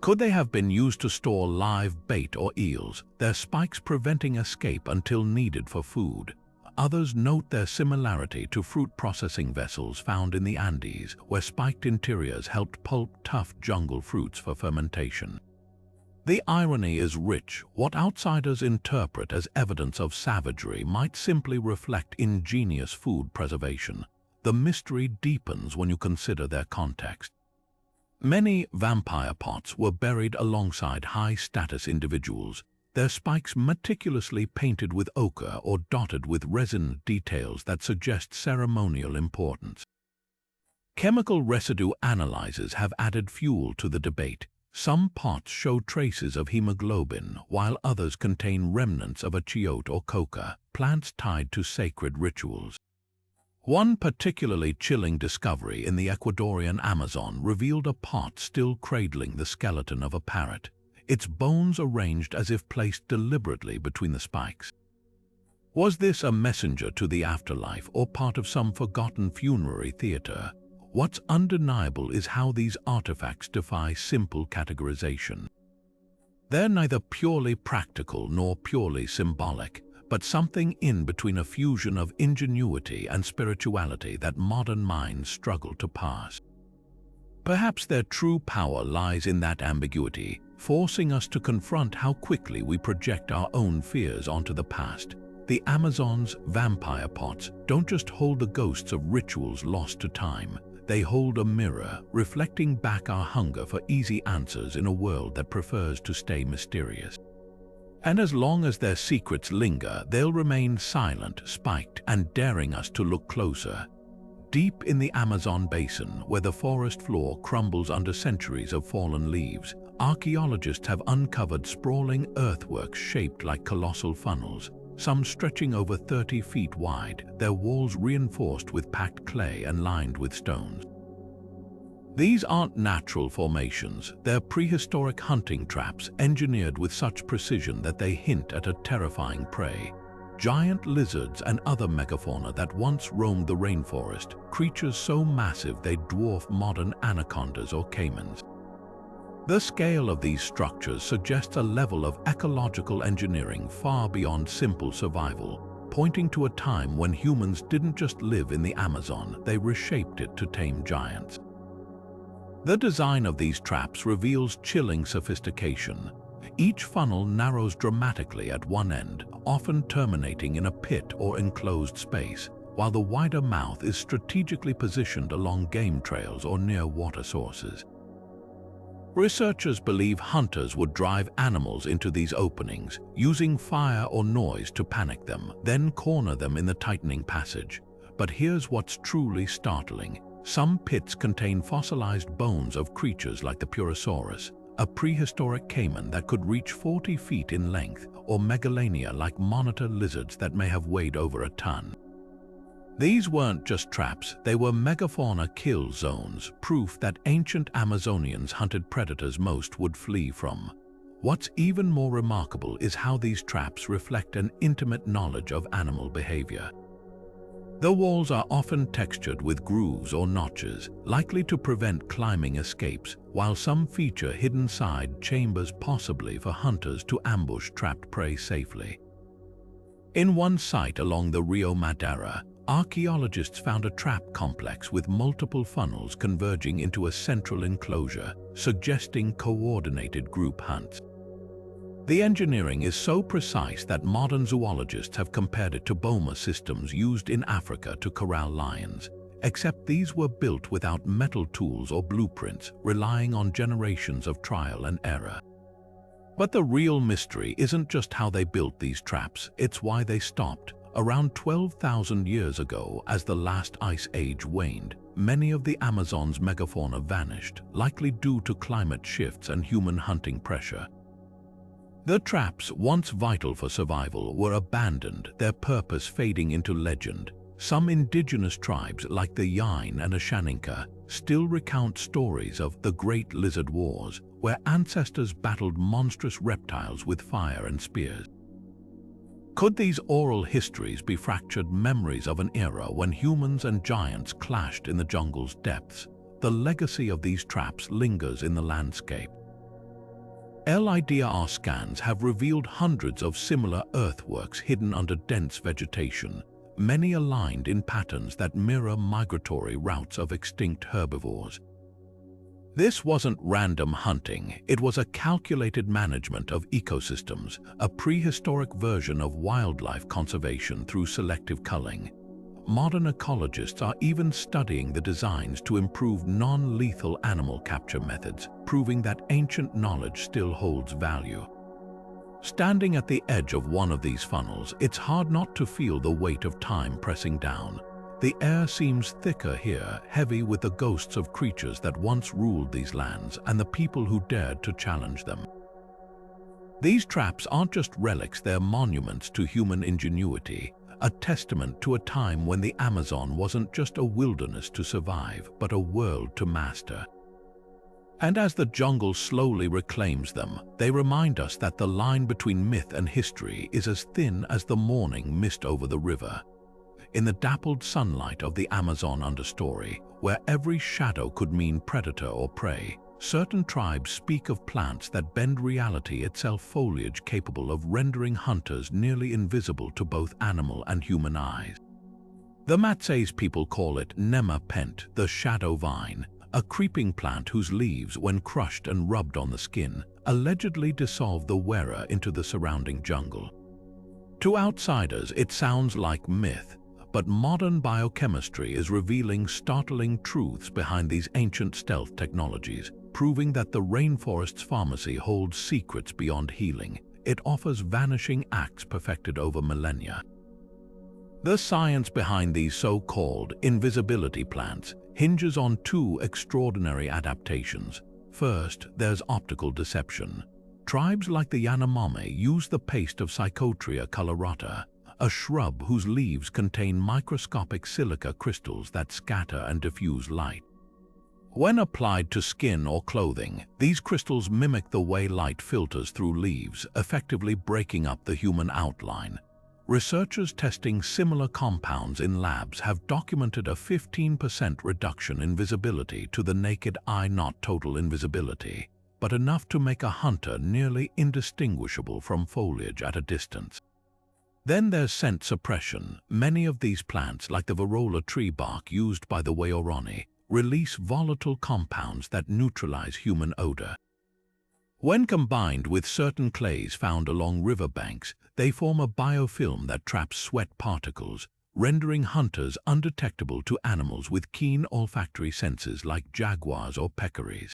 Could they have been used to store live bait or eels, their spikes preventing escape until needed for food? Others note their similarity to fruit processing vessels found in the Andes, where spiked interiors helped pulp tough jungle fruits for fermentation. The irony is rich. What outsiders interpret as evidence of savagery might simply reflect ingenious food preservation. The mystery deepens when you consider their context. Many vampire pots were buried alongside high-status individuals, their spikes meticulously painted with ochre or dotted with resin details that suggest ceremonial importance. Chemical residue analyzers have added fuel to the debate. Some pots show traces of hemoglobin, while others contain remnants of a chiote or coca, plants tied to sacred rituals. One particularly chilling discovery in the Ecuadorian Amazon revealed a pot still cradling the skeleton of a parrot, its bones arranged as if placed deliberately between the spikes. Was this a messenger to the afterlife or part of some forgotten funerary theater? What's undeniable is how these artifacts defy simple categorization. They're neither purely practical nor purely symbolic, but something in between, a fusion of ingenuity and spirituality that modern minds struggle to parse. Perhaps their true power lies in that ambiguity, forcing us to confront how quickly we project our own fears onto the past. The Amazon's vampire pots don't just hold the ghosts of rituals lost to time. They hold a mirror, reflecting back our hunger for easy answers in a world that prefers to stay mysterious. And as long as their secrets linger, they'll remain silent, spiked, and daring us to look closer. Deep in the Amazon basin, where the forest floor crumbles under centuries of fallen leaves, archaeologists have uncovered sprawling earthworks shaped like colossal funnels, some stretching over 30 feet wide, their walls reinforced with packed clay and lined with stones. These aren't natural formations, they're prehistoric hunting traps engineered with such precision that they hint at a terrifying prey. Giant lizards and other megafauna that once roamed the rainforest, creatures so massive they dwarf modern anacondas or caimans. The scale of these structures suggests a level of ecological engineering far beyond simple survival, pointing to a time when humans didn't just live in the Amazon, they reshaped it to tame giants. The design of these traps reveals chilling sophistication. Each funnel narrows dramatically at one end, often terminating in a pit or enclosed space, while the wider mouth is strategically positioned along game trails or near water sources. Researchers believe hunters would drive animals into these openings, using fire or noise to panic them, then corner them in the tightening passage. But here's what's truly startling. Some pits contain fossilized bones of creatures like the Purosaurus, a prehistoric caiman that could reach 40 feet in length, or megalania like monitor lizards that may have weighed over a ton. These weren't just traps, they were megafauna kill zones, proof that ancient Amazonians hunted predators most would flee from. What's even more remarkable is how these traps reflect an intimate knowledge of animal behavior. The walls are often textured with grooves or notches, likely to prevent climbing escapes, while some feature hidden side chambers possibly for hunters to ambush trapped prey safely. In one site along the Rio Madeira, archaeologists found a trap complex with multiple funnels converging into a central enclosure, suggesting coordinated group hunts. The engineering is so precise that modern zoologists have compared it to boma systems used in Africa to corral lions, except these were built without metal tools or blueprints, relying on generations of trial and error. But the real mystery isn't just how they built these traps, it's why they stopped. Around 12,000 years ago, as the last ice age waned, many of the Amazon's megafauna vanished, likely due to climate shifts and human hunting pressure. The traps, once vital for survival, were abandoned, their purpose fading into legend. Some indigenous tribes, like the Yain and Ashaninka, still recount stories of the Great Lizard Wars, where ancestors battled monstrous reptiles with fire and spears. Could these oral histories be fractured memories of an era when humans and giants clashed in the jungle's depths? The legacy of these traps lingers in the landscape. LIDAR scans have revealed hundreds of similar earthworks hidden under dense vegetation, many aligned in patterns that mirror migratory routes of extinct herbivores. This wasn't random hunting, it was a calculated management of ecosystems, a prehistoric version of wildlife conservation through selective culling. Modern ecologists are even studying the designs to improve non-lethal animal capture methods, proving that ancient knowledge still holds value. Standing at the edge of one of these funnels, it's hard not to feel the weight of time pressing down. The air seems thicker here, heavy with the ghosts of creatures that once ruled these lands and the people who dared to challenge them. These traps aren't just relics, they're monuments to human ingenuity, a testament to a time when the Amazon wasn't just a wilderness to survive, but a world to master. And as the jungle slowly reclaims them, they remind us that the line between myth and history is as thin as the morning mist over the river. In the dappled sunlight of the Amazon understory, where every shadow could mean predator or prey, certain tribes speak of plants that bend reality itself, foliage capable of rendering hunters nearly invisible to both animal and human eyes. The Matses people call it nema pent, the shadow vine, a creeping plant whose leaves, when crushed and rubbed on the skin, allegedly dissolve the wearer into the surrounding jungle. To outsiders, it sounds like myth, but modern biochemistry is revealing startling truths behind these ancient stealth technologies, proving that the rainforest's pharmacy holds secrets beyond healing. It offers vanishing acts perfected over millennia. The science behind these so-called invisibility plants hinges on two extraordinary adaptations. First, there's optical deception. Tribes like the Yanomami use the paste of Psychotria colorata, a shrub whose leaves contain microscopic silica crystals that scatter and diffuse light. When applied to skin or clothing, these crystals mimic the way light filters through leaves, effectively breaking up the human outline. Researchers testing similar compounds in labs have documented a 15% reduction in visibility to the naked eye, not total invisibility, but enough to make a hunter nearly indistinguishable from foliage at a distance. Then there's scent suppression. Many of these plants, like the Varola tree bark used by the Waorani, release volatile compounds that neutralize human odor. When combined with certain clays found along riverbanks, they form a biofilm that traps sweat particles, rendering hunters undetectable to animals with keen olfactory senses like jaguars or peccaries.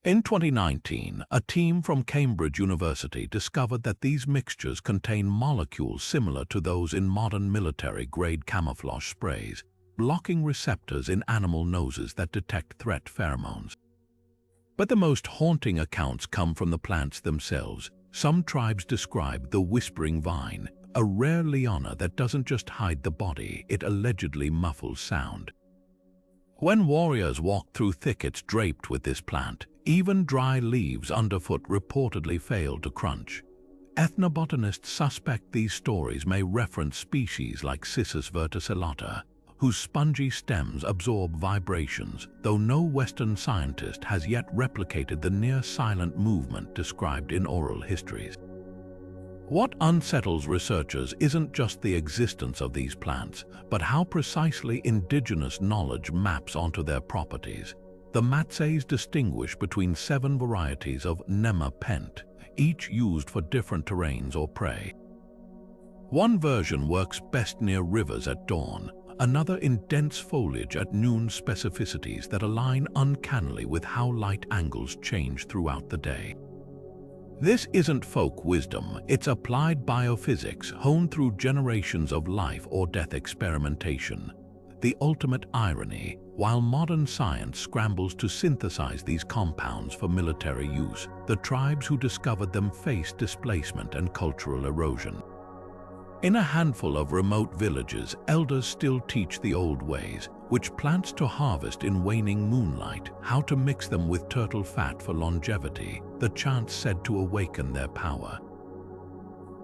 In 2019, a team from Cambridge University discovered that these mixtures contain molecules similar to those in modern military-grade camouflage sprays, blocking receptors in animal noses that detect threat pheromones. But the most haunting accounts come from the plants themselves. Some tribes describe the whispering vine, a rare liana that doesn't just hide the body, it allegedly muffles sound. When warriors walked through thickets draped with this plant, even dry leaves underfoot reportedly failed to crunch. Ethnobotanists suspect these stories may reference species like Cissus verticillata, whose spongy stems absorb vibrations, though no Western scientist has yet replicated the near-silent movement described in oral histories. What unsettles researchers isn't just the existence of these plants, but how precisely indigenous knowledge maps onto their properties. The Matses distinguish between 7 varieties of enigma pent, each used for different terrains or prey. One version works best near rivers at dawn, another in dense foliage at noon, specificities that align uncannily with how light angles change throughout the day. This isn't folk wisdom, it's applied biophysics honed through generations of life or death experimentation. The ultimate irony, while modern science scrambles to synthesize these compounds for military use, the tribes who discovered them faced displacement and cultural erosion. In a handful of remote villages, elders still teach the old ways, which plants to harvest in waning moonlight, how to mix them with turtle fat for longevity, the chants said to awaken their power.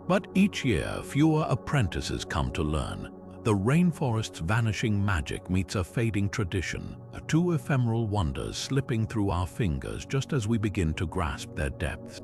But each year, fewer apprentices come to learn. The rainforest's vanishing magic meets a fading tradition, 2 ephemeral wonders slipping through our fingers just as we begin to grasp their depths.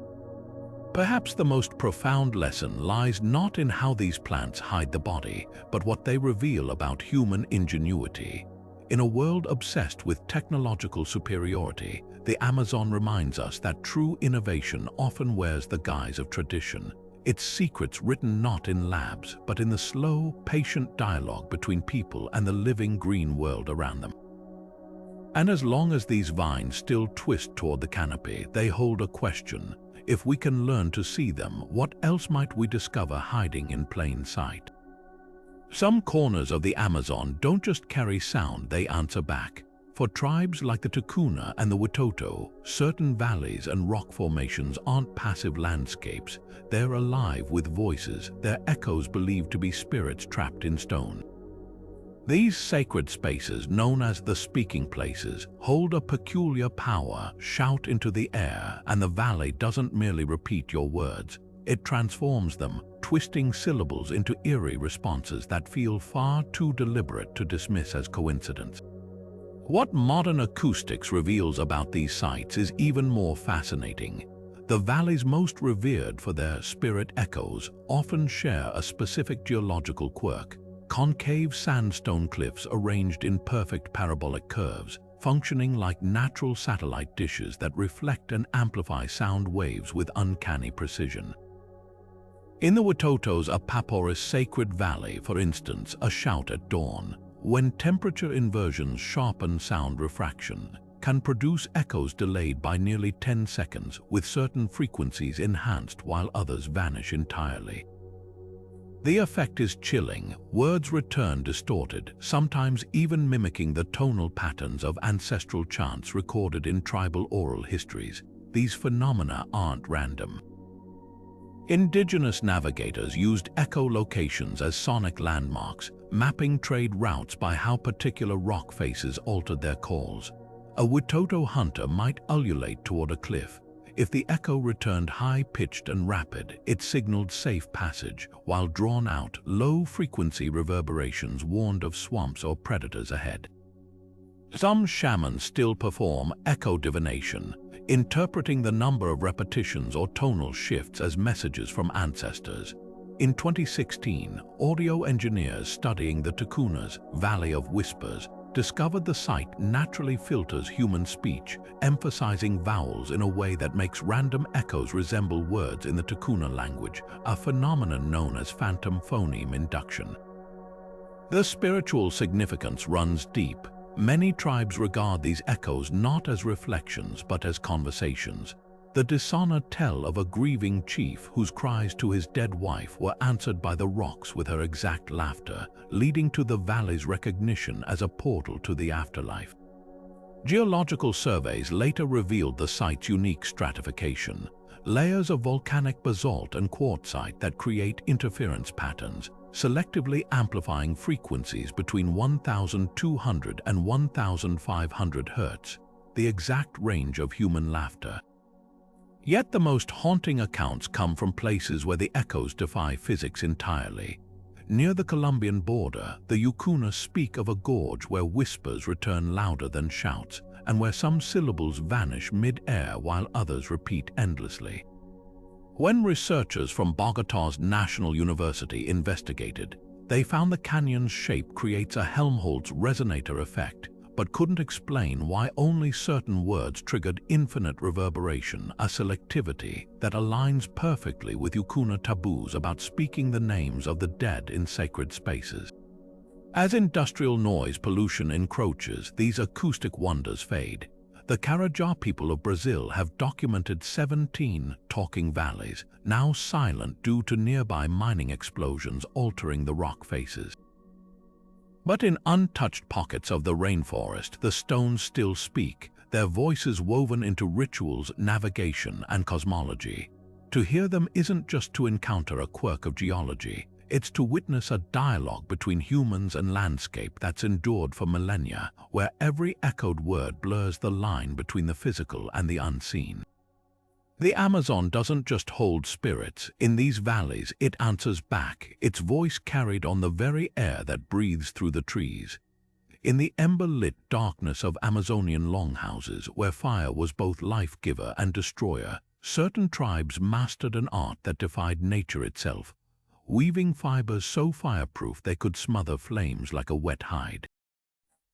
Perhaps the most profound lesson lies not in how these plants hide the body, but what they reveal about human ingenuity. In a world obsessed with technological superiority, the Amazon reminds us that true innovation often wears the guise of tradition. Its secrets written not in labs, but in the slow, patient dialogue between people and the living green world around them. And as long as these vines still twist toward the canopy, they hold a question. If we can learn to see them, what else might we discover hiding in plain sight? Some corners of the Amazon don't just carry sound, they answer back. For tribes like the Ticuna and the Witoto, certain valleys and rock formations aren't passive landscapes. They're alive with voices, their echoes believed to be spirits trapped in stone. These sacred spaces, known as the speaking places, hold a peculiar power. Shout into the air, and the valley doesn't merely repeat your words. It transforms them, twisting syllables into eerie responses that feel far too deliberate to dismiss as coincidence. What modern acoustics reveals about these sites is even more fascinating. The valleys most revered for their spirit echoes often share a specific geological quirk. Concave sandstone cliffs arranged in perfect parabolic curves, functioning like natural satellite dishes that reflect and amplify sound waves with uncanny precision. In the Witoto's Apaporis Sacred Valley, for instance, a shout at dawn, when temperature inversions sharpen sound refraction, can produce echoes delayed by nearly 10 seconds, with certain frequencies enhanced while others vanish entirely. The effect is chilling, words return distorted, sometimes even mimicking the tonal patterns of ancestral chants recorded in tribal oral histories. These phenomena aren't random. Indigenous navigators used echolocations as sonic landmarks, mapping trade routes by how particular rock faces altered their calls. A Witoto hunter might ululate toward a cliff. If the echo returned high-pitched and rapid, it signaled safe passage, while drawn-out, low-frequency reverberations warned of swamps or predators ahead. Some shamans still perform echo divination, interpreting the number of repetitions or tonal shifts as messages from ancestors. In 2016, audio engineers studying the Ticuna's Valley of Whispers discovered the site naturally filters human speech, emphasizing vowels in a way that makes random echoes resemble words in the Ticuna language, a phenomenon known as phantom phoneme induction. The spiritual significance runs deep. Many tribes regard these echoes not as reflections but as conversations. The Disana tell of a grieving chief whose cries to his dead wife were answered by the rocks with her exact laughter, leading to the valley's recognition as a portal to the afterlife. Geological surveys later revealed the site's unique stratification. layers of volcanic basalt and quartzite that create interference patterns, selectively amplifying frequencies between 1,200 and 1,500 Hz, the exact range of human laughter. Yet the most haunting accounts come from places where the echoes defy physics entirely. Near the Colombian border, the Yucuna speak of a gorge where whispers return louder than shouts, and where some syllables vanish mid-air while others repeat endlessly. When researchers from Bogotá's National University investigated, they found the canyon's shape creates a Helmholtz resonator effect, but couldn't explain why only certain words triggered infinite reverberation, a selectivity that aligns perfectly with Yucuna taboos about speaking the names of the dead in sacred spaces. As industrial noise pollution encroaches, these acoustic wonders fade. The Carajá people of Brazil have documented 17 talking valleys, now silent due to nearby mining explosions altering the rock faces. But in untouched pockets of the rainforest, the stones still speak, their voices woven into rituals, navigation, and cosmology. To hear them isn't just to encounter a quirk of geology, it's to witness a dialogue between humans and landscape that's endured for millennia, where every echoed word blurs the line between the physical and the unseen. The Amazon doesn't just hold spirits. In these valleys, it answers back, its voice carried on the very air that breathes through the trees. In the ember-lit darkness of Amazonian longhouses, where fire was both life-giver and destroyer, certain tribes mastered an art that defied nature itself, weaving fibers so fireproof they could smother flames like a wet hide.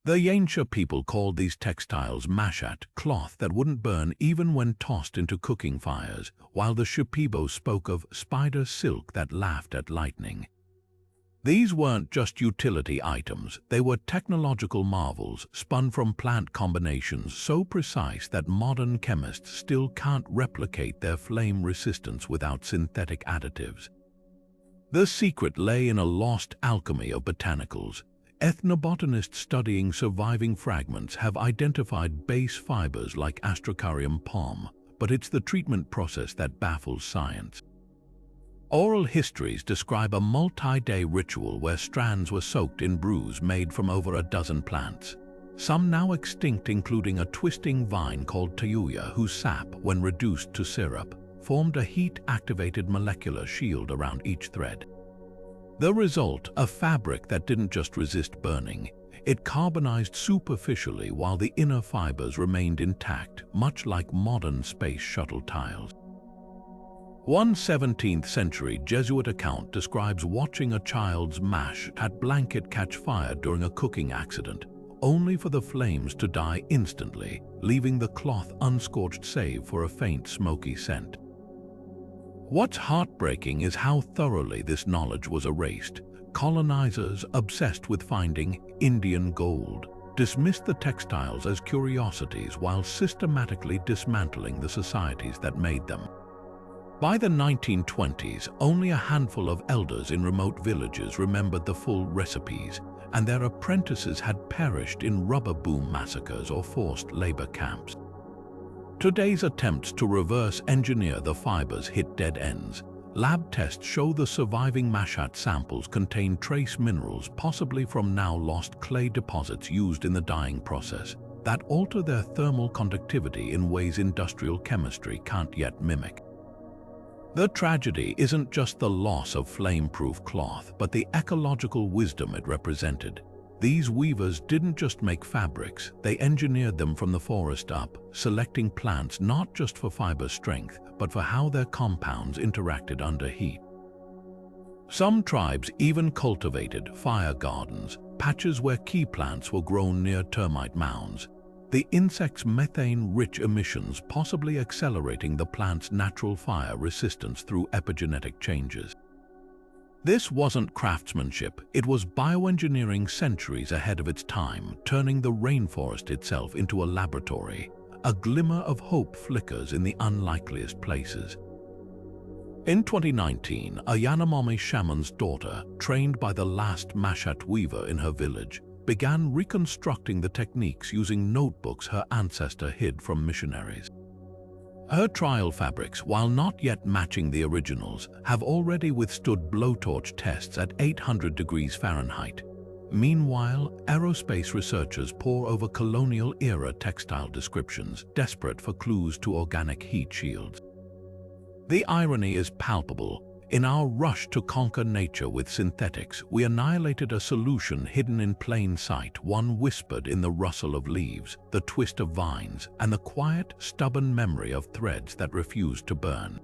The Yansha people called these textiles mashat, cloth that wouldn't burn even when tossed into cooking fires, while the Shipibo spoke of spider silk that laughed at lightning. These weren't just utility items, they were technological marvels spun from plant combinations so precise that modern chemists still can't replicate their flame resistance without synthetic additives. The secret lay in a lost alchemy of botanicals. Ethnobotanists studying surviving fragments have identified base fibers like Astracarium palm, but it's the treatment process that baffles science. Oral histories describe a multi-day ritual where strands were soaked in brews made from over a dozen plants, some now extinct, including a twisting vine called tayuya whose sap, when reduced to syrup, formed a heat-activated molecular shield around each thread. The result, a fabric that didn't just resist burning, it carbonized superficially while the inner fibers remained intact, much like modern space shuttle tiles. One 17th century Jesuit account describes watching a child's mash at blanket catch fire during a cooking accident, only for the flames to die instantly, leaving the cloth unscorched save for a faint smoky scent. What's heartbreaking is how thoroughly this knowledge was erased. Colonizers, obsessed with finding Indian gold, dismissed the textiles as curiosities while systematically dismantling the societies that made them. By the 1920s, only a handful of elders in remote villages remembered the full recipes, and their apprentices had perished in rubber boom massacres or forced labor camps. Today's attempts to reverse engineer the fibers hit dead ends. Lab tests show the surviving mashat samples contain trace minerals, possibly from now lost clay deposits used in the dyeing process, that alter their thermal conductivity in ways industrial chemistry can't yet mimic. The tragedy isn't just the loss of flame-proof cloth, but the ecological wisdom it represented. These weavers didn't just make fabrics, they engineered them from the forest up, selecting plants not just for fiber strength, but for how their compounds interacted under heat. Some tribes even cultivated fire gardens, patches where key plants were grown near termite mounds, the insect's methane-rich emissions possibly accelerating the plant's natural fire resistance through epigenetic changes. This wasn't craftsmanship, it was bioengineering centuries ahead of its time, turning the rainforest itself into a laboratory. A glimmer of hope flickers in the unlikeliest places. In 2019, a Yanomami shaman's daughter, trained by the last mashat weaver in her village, began reconstructing the techniques using notebooks her ancestor hid from missionaries. Her trial fabrics, while not yet matching the originals, have already withstood blowtorch tests at 800 degrees Fahrenheit. Meanwhile, aerospace researchers pore over colonial-era textile descriptions, desperate for clues to organic heat shields. The irony is palpable. In our rush to conquer nature with synthetics, we annihilated a solution hidden in plain sight, one whispered in the rustle of leaves, the twist of vines, and the quiet, stubborn memory of threads that refused to burn.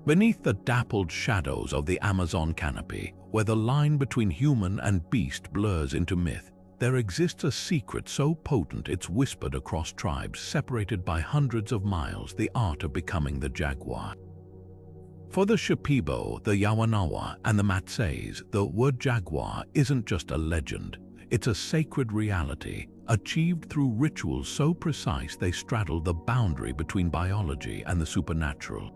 Beneath the dappled shadows of the Amazon canopy, where the line between human and beast blurs into myth, there exists a secret so potent it's whispered across tribes separated by hundreds of miles, the art of becoming the jaguar. For the Shipibo, the Yawanawa, and the Matsays, the word jaguar isn't just a legend, it's a sacred reality, achieved through rituals so precise they straddle the boundary between biology and the supernatural.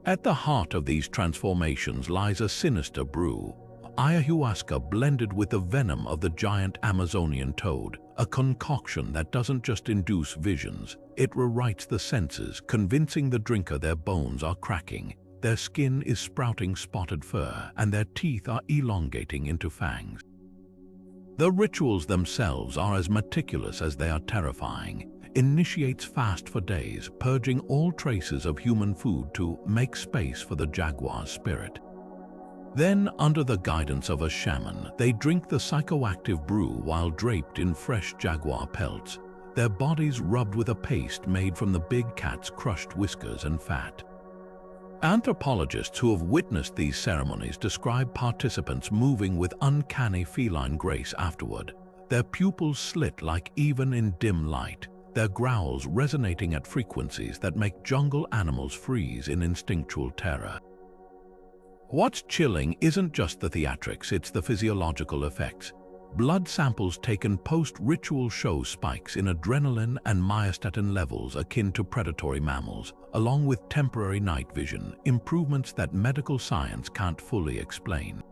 At the heart of these transformations lies a sinister brew, ayahuasca blended with the venom of the giant Amazonian toad, a concoction that doesn't just induce visions, it rewrites the senses, convincing the drinker their bones are cracking, their skin is sprouting spotted fur, and their teeth are elongating into fangs. The rituals themselves are as meticulous as they are terrifying. Initiates fast for days, purging all traces of human food to make space for the jaguar's spirit. Then, under the guidance of a shaman, they drink the psychoactive brew while draped in fresh jaguar pelts, their bodies rubbed with a paste made from the big cat's crushed whiskers and fat. Anthropologists who have witnessed these ceremonies describe participants moving with uncanny feline grace afterward, their pupils slit like even in dim light, their growls resonating at frequencies that make jungle animals freeze in instinctual terror. What's chilling isn't just the theatrics, it's the physiological effects. Blood samples taken post-ritual show spikes in adrenaline and myostatin levels akin to predatory mammals, along with temporary night vision, improvements that medical science can't fully explain.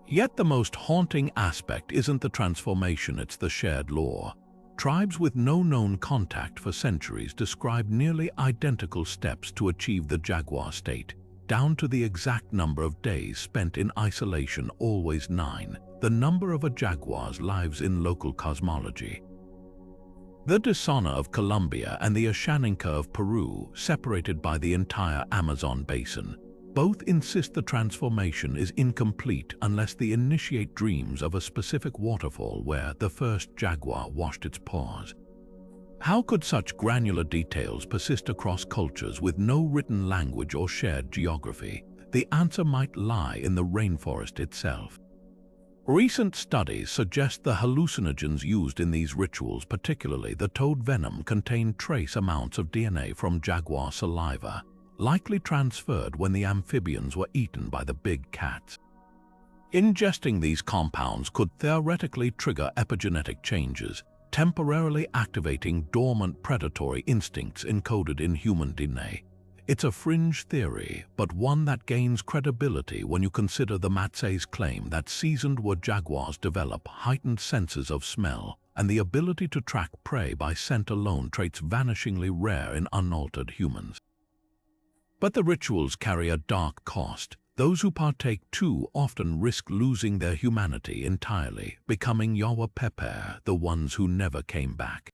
Yet the most haunting aspect isn't the transformation, it's the shared lore. Tribes with no known contact for centuries describe nearly identical steps to achieve the jaguar state, down to the exact number of days spent in isolation, always 9, the number of a jaguar's lives in local cosmology. The Desana of Colombia and the Ashaninka of Peru, separated by the entire Amazon basin, both insist the transformation is incomplete unless the initiate dreams of a specific waterfall where the first jaguar washed its paws. How could such granular details persist across cultures with no written language or shared geography? The answer might lie in the rainforest itself. Recent studies suggest the hallucinogens used in these rituals, particularly the toad venom, contain trace amounts of DNA from jaguar saliva, likely transferred when the amphibians were eaten by the big cats. Ingesting these compounds could theoretically trigger epigenetic changes, temporarily activating dormant predatory instincts encoded in human DNA. It's a fringe theory, but one that gains credibility when you consider the Matsays' claim that seasoned wood jaguars develop heightened senses of smell and the ability to track prey by scent alone, traits vanishingly rare in unaltered humans. But the rituals carry a dark cost. Those who partake too often risk losing their humanity entirely, becoming Yawapepe, the ones who never came back.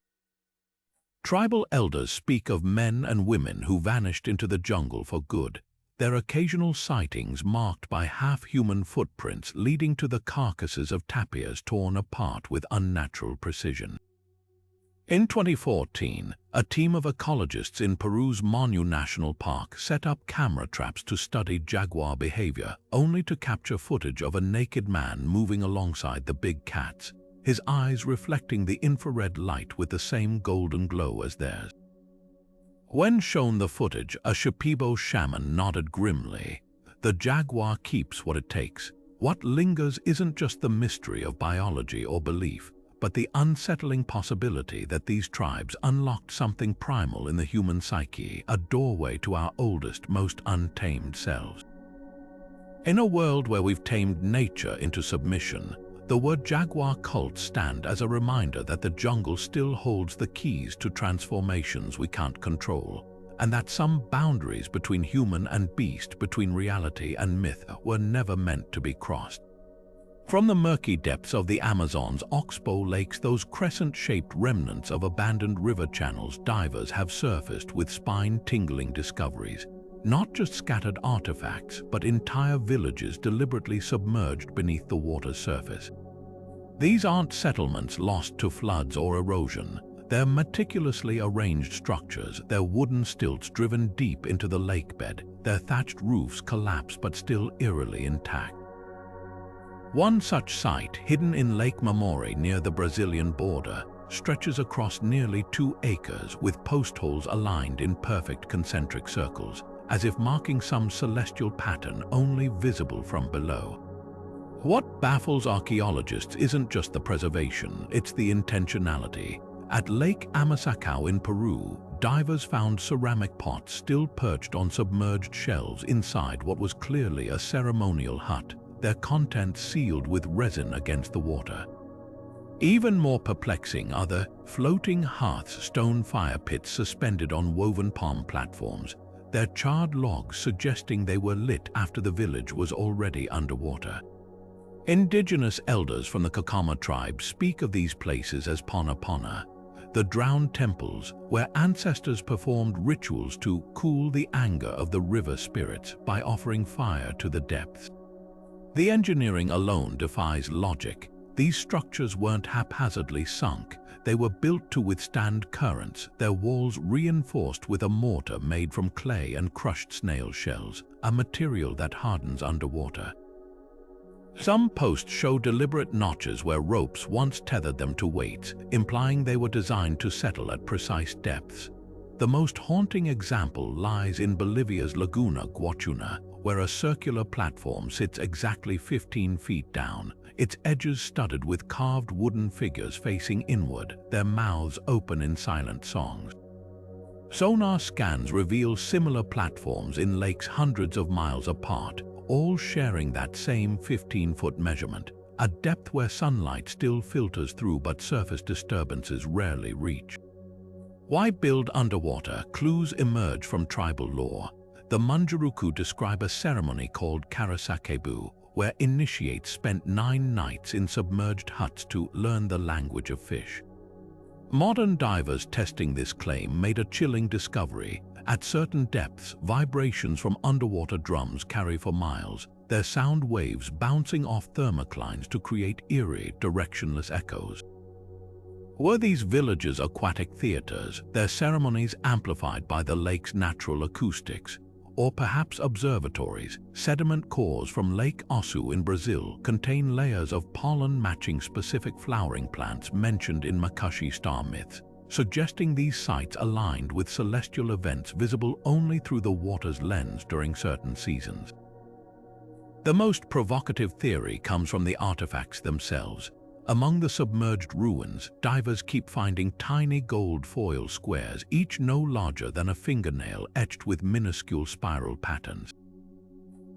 Tribal elders speak of men and women who vanished into the jungle for good, their occasional sightings marked by half-human footprints leading to the carcasses of tapirs torn apart with unnatural precision. In 2014, a team of ecologists in Peru's Manu National Park set up camera traps to study jaguar behavior, only to capture footage of a naked man moving alongside the big cats, his eyes reflecting the infrared light with the same golden glow as theirs. When shown the footage, a Shipibo shaman nodded grimly. The jaguar keeps what it takes. What lingers isn't just the mystery of biology or belief, but the unsettling possibility that these tribes unlocked something primal in the human psyche, a doorway to our oldest, most untamed selves. In a world where we've tamed nature into submission, The word jaguar cult stand as a reminder that the jungle still holds the keys to transformations we can't control, and that some boundaries between human and beast, between reality and myth, were never meant to be crossed. From the murky depths of the Amazon's oxbow lakes, those crescent-shaped remnants of abandoned river channels, divers have surfaced with spine-tingling discoveries. Not just scattered artifacts, but entire villages deliberately submerged beneath the water's surface. These aren't settlements lost to floods or erosion. They're meticulously arranged structures, their wooden stilts driven deep into the lakebed, their thatched roofs collapsed but still eerily intact. One such site, hidden in Lake Mamori near the Brazilian border, stretches across nearly 2 acres with post holes aligned in perfect concentric circles, as if marking some celestial pattern only visible from below. What baffles archaeologists isn't just the preservation, it's the intentionality. At Lake Amasacao in Peru, divers found ceramic pots still perched on submerged shelves inside what was clearly a ceremonial hut, their contents sealed with resin against the water. Even more perplexing are the floating hearths, stone fire pits suspended on woven palm platforms, their charred logs suggesting they were lit after the village was already underwater. Indigenous elders from the Kakama tribe speak of these places as Pona Pona, the drowned temples where ancestors performed rituals to cool the anger of the river spirits by offering fire to the depths. The engineering alone defies logic. These structures weren't haphazardly sunk. They were built to withstand currents, their walls reinforced with a mortar made from clay and crushed snail shells, a material that hardens underwater. Some posts show deliberate notches where ropes once tethered them to weights, implying they were designed to settle at precise depths. The most haunting example lies in Bolivia's Laguna Guachuna, where a circular platform sits exactly 15 feet down, its edges studded with carved wooden figures facing inward, their mouths open in silent songs. Sonar scans reveal similar platforms in lakes hundreds of miles apart, all sharing that same 15-foot measurement, a depth where sunlight still filters through but surface disturbances rarely reach. Why build underwater? Clues emerge from tribal lore. The Manjuruku describe a ceremony called Karasakebu, where initiates spent 9 nights in submerged huts to learn the language of fish. Modern divers testing this claim made a chilling discovery. At certain depths, vibrations from underwater drums carry for miles, their sound waves bouncing off thermoclines to create eerie, directionless echoes. Were these villages aquatic theaters, their ceremonies amplified by the lake's natural acoustics? Or perhaps observatories? Sediment cores from Lake Ossu in Brazil contain layers of pollen matching specific flowering plants mentioned in Makashi star myths, suggesting these sites aligned with celestial events visible only through the water's lens during certain seasons. The most provocative theory comes from the artifacts themselves. Among the submerged ruins, divers keep finding tiny gold foil squares, each no larger than a fingernail etched with minuscule spiral patterns.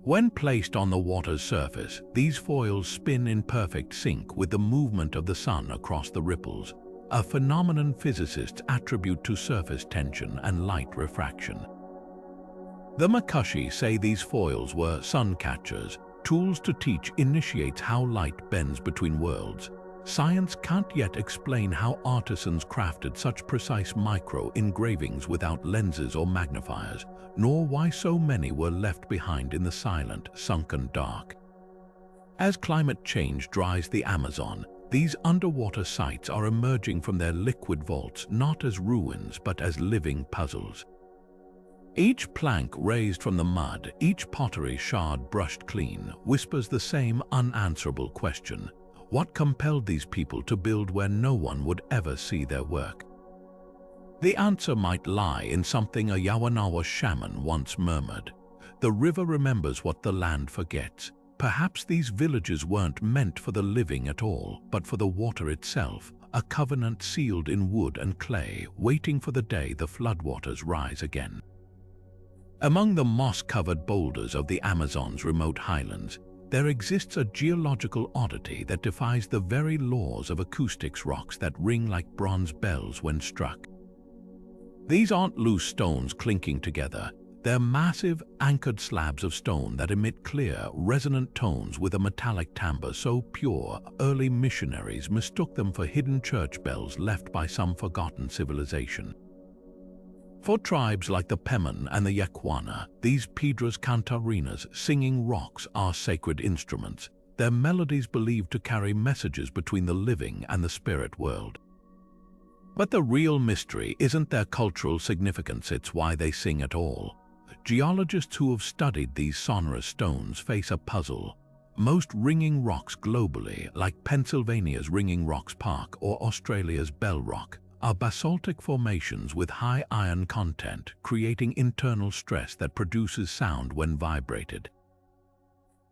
When placed on the water's surface, these foils spin in perfect sync with the movement of the sun across the ripples, a phenomenon physicists attribute to surface tension and light refraction. The Makashi say these foils were sun catchers, tools to teach initiates how light bends between worlds. Science can't yet explain how artisans crafted such precise micro-engravings without lenses or magnifiers, nor why so many were left behind in the silent, sunken dark. As climate change dries the Amazon, these underwater sites are emerging from their liquid vaults not as ruins but as living puzzles. Each plank raised from the mud, each pottery shard brushed clean, whispers the same unanswerable question. What compelled these people to build where no one would ever see their work? The answer might lie in something a Yawanawa shaman once murmured. The river remembers what the land forgets. Perhaps these villages weren't meant for the living at all, but for the water itself, a covenant sealed in wood and clay, waiting for the day the floodwaters rise again. Among the moss-covered boulders of the Amazon's remote highlands, there exists a geological oddity that defies the very laws of acoustics: rocks that ring like bronze bells when struck. These aren't loose stones clinking together. They're massive, anchored slabs of stone that emit clear, resonant tones with a metallic timbre so pure, early missionaries mistook them for hidden church bells left by some forgotten civilization. For tribes like the Pemen and the Yaquana, these piedras cantarinas, singing rocks, are sacred instruments, their melodies believed to carry messages between the living and the spirit world. But the real mystery isn't their cultural significance, it's why they sing at all. Geologists who have studied these sonorous stones face a puzzle. Most ringing rocks globally, like Pennsylvania's Ringing Rocks Park or Australia's Bell Rock, are basaltic formations with high iron content, creating internal stress that produces sound when vibrated.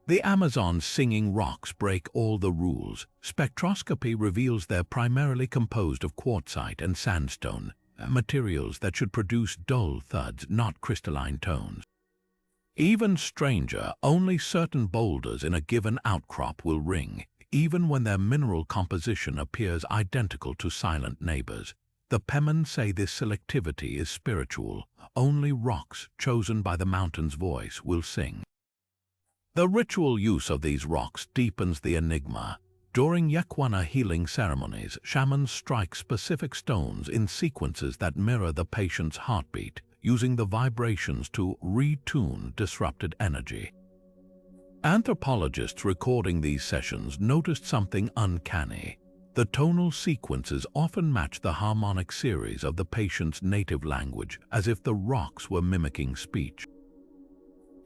The Amazon's singing rocks break all the rules. Spectroscopy reveals they're primarily composed of quartzite and sandstone, materials that should produce dull thuds, not crystalline tones. Even stranger, only certain boulders in a given outcrop will ring, even when their mineral composition appears identical to silent neighbors. The Pemen say this selectivity is spiritual. Only rocks chosen by the mountain's voice will sing. The ritual use of these rocks deepens the enigma. During Yaquana healing ceremonies, shamans strike specific stones in sequences that mirror the patient's heartbeat, using the vibrations to retune disrupted energy. Anthropologists recording these sessions noticed something uncanny. The tonal sequences often match the harmonic series of the patient's native language, as if the rocks were mimicking speech.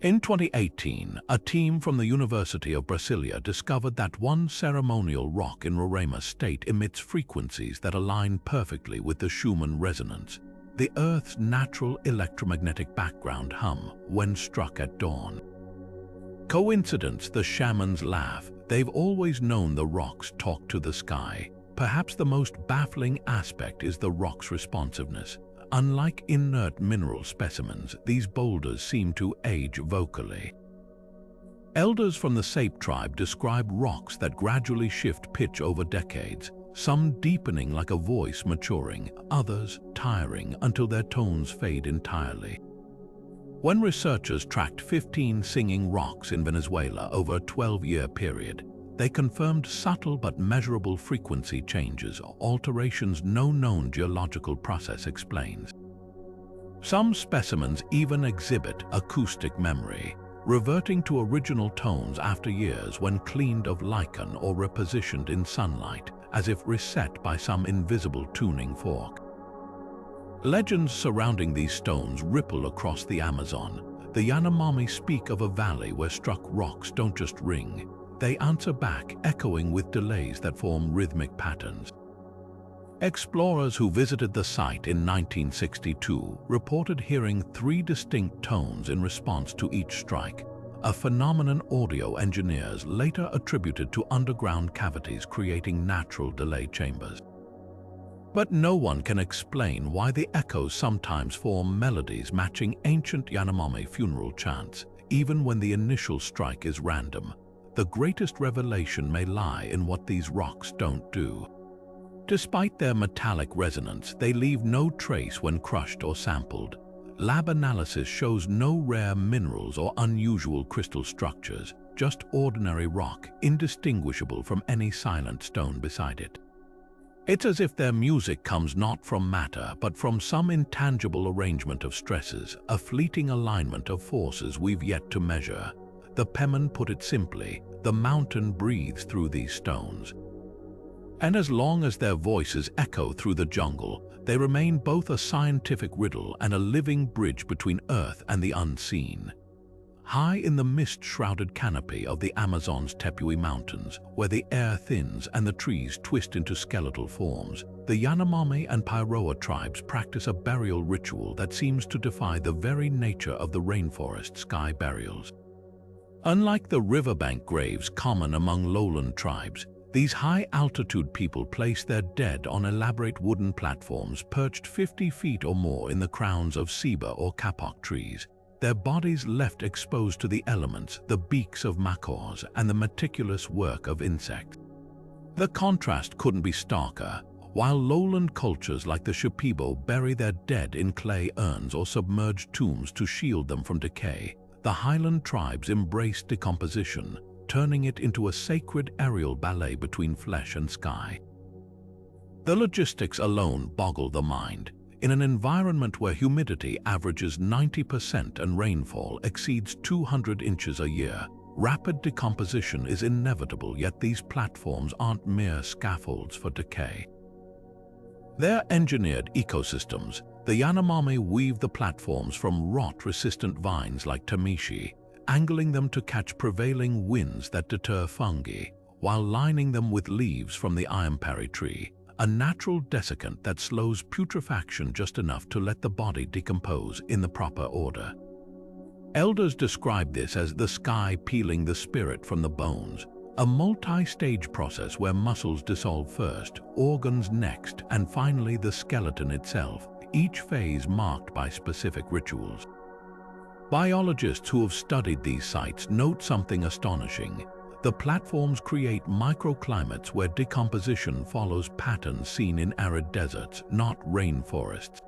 In 2018, a team from the University of Brasilia discovered that one ceremonial rock in Roraima state emits frequencies that align perfectly with the Schumann resonance, the Earth's natural electromagnetic background hum when struck at dawn. Coincidence? The shamans laugh. They've always known the rocks talk to the sky. Perhaps the most baffling aspect is the rock's responsiveness. Unlike inert mineral specimens, these boulders seem to age vocally. Elders from the Sape tribe describe rocks that gradually shift pitch over decades, some deepening like a voice maturing, others tiring until their tones fade entirely. When researchers tracked 15 singing rocks in Venezuela over a 12-year period, they confirmed subtle but measurable frequency changes, alterations no known geological process explains. Some specimens even exhibit acoustic memory, reverting to original tones after years when cleaned of lichen or repositioned in sunlight, as if reset by some invisible tuning fork. Legends surrounding these stones ripple across the Amazon. The Yanomami speak of a valley where struck rocks don't just ring, they answer back, echoing with delays that form rhythmic patterns. Explorers who visited the site in 1962 reported hearing 3 distinct tones in response to each strike, a phenomenon audio engineers later attributed to underground cavities creating natural delay chambers. But no one can explain why the echoes sometimes form melodies matching ancient Yanomami funeral chants, even when the initial strike is random. The greatest revelation may lie in what these rocks don't do. Despite their metallic resonance, they leave no trace when crushed or sampled. Lab analysis shows no rare minerals or unusual crystal structures, just ordinary rock, indistinguishable from any silent stone beside it. It's as if their music comes not from matter, but from some intangible arrangement of stresses, a fleeting alignment of forces we've yet to measure. The Pemen put it simply, the mountain breathes through these stones. And as long as their voices echo through the jungle, they remain both a scientific riddle and a living bridge between Earth and the unseen. High in the mist-shrouded canopy of the Amazon's Tepuy Mountains, where the air thins and the trees twist into skeletal forms, the Yanomami and Piroa tribes practice a burial ritual that seems to defy the very nature of the rainforest sky burials. Unlike the riverbank graves common among lowland tribes, these high-altitude people place their dead on elaborate wooden platforms perched 50 feet or more in the crowns of ceiba or kapok trees. their bodies left exposed to the elements, the beaks of macaws, and the meticulous work of insects. The contrast couldn't be starker. While lowland cultures like the Shipibo bury their dead in clay urns or submerged tombs to shield them from decay, the highland tribes embraced decomposition, turning it into a sacred aerial ballet between flesh and sky. The logistics alone boggle the mind. In an environment where humidity averages 90% and rainfall exceeds 200 inches a year, rapid decomposition is inevitable, yet these platforms aren't mere scaffolds for decay. They're engineered ecosystems. The Yanomami weave the platforms from rot-resistant vines like tamishi, angling them to catch prevailing winds that deter fungi, while lining them with leaves from the ayampari tree, a natural desiccant that slows putrefaction just enough to let the body decompose in the proper order. Elders describe this as the sky peeling the spirit from the bones, a multi-stage process where muscles dissolve first, organs next, and finally the skeleton itself, each phase marked by specific rituals. Biologists who have studied these sites note something astonishing. The platforms create microclimates where decomposition follows patterns seen in arid deserts, not rainforests.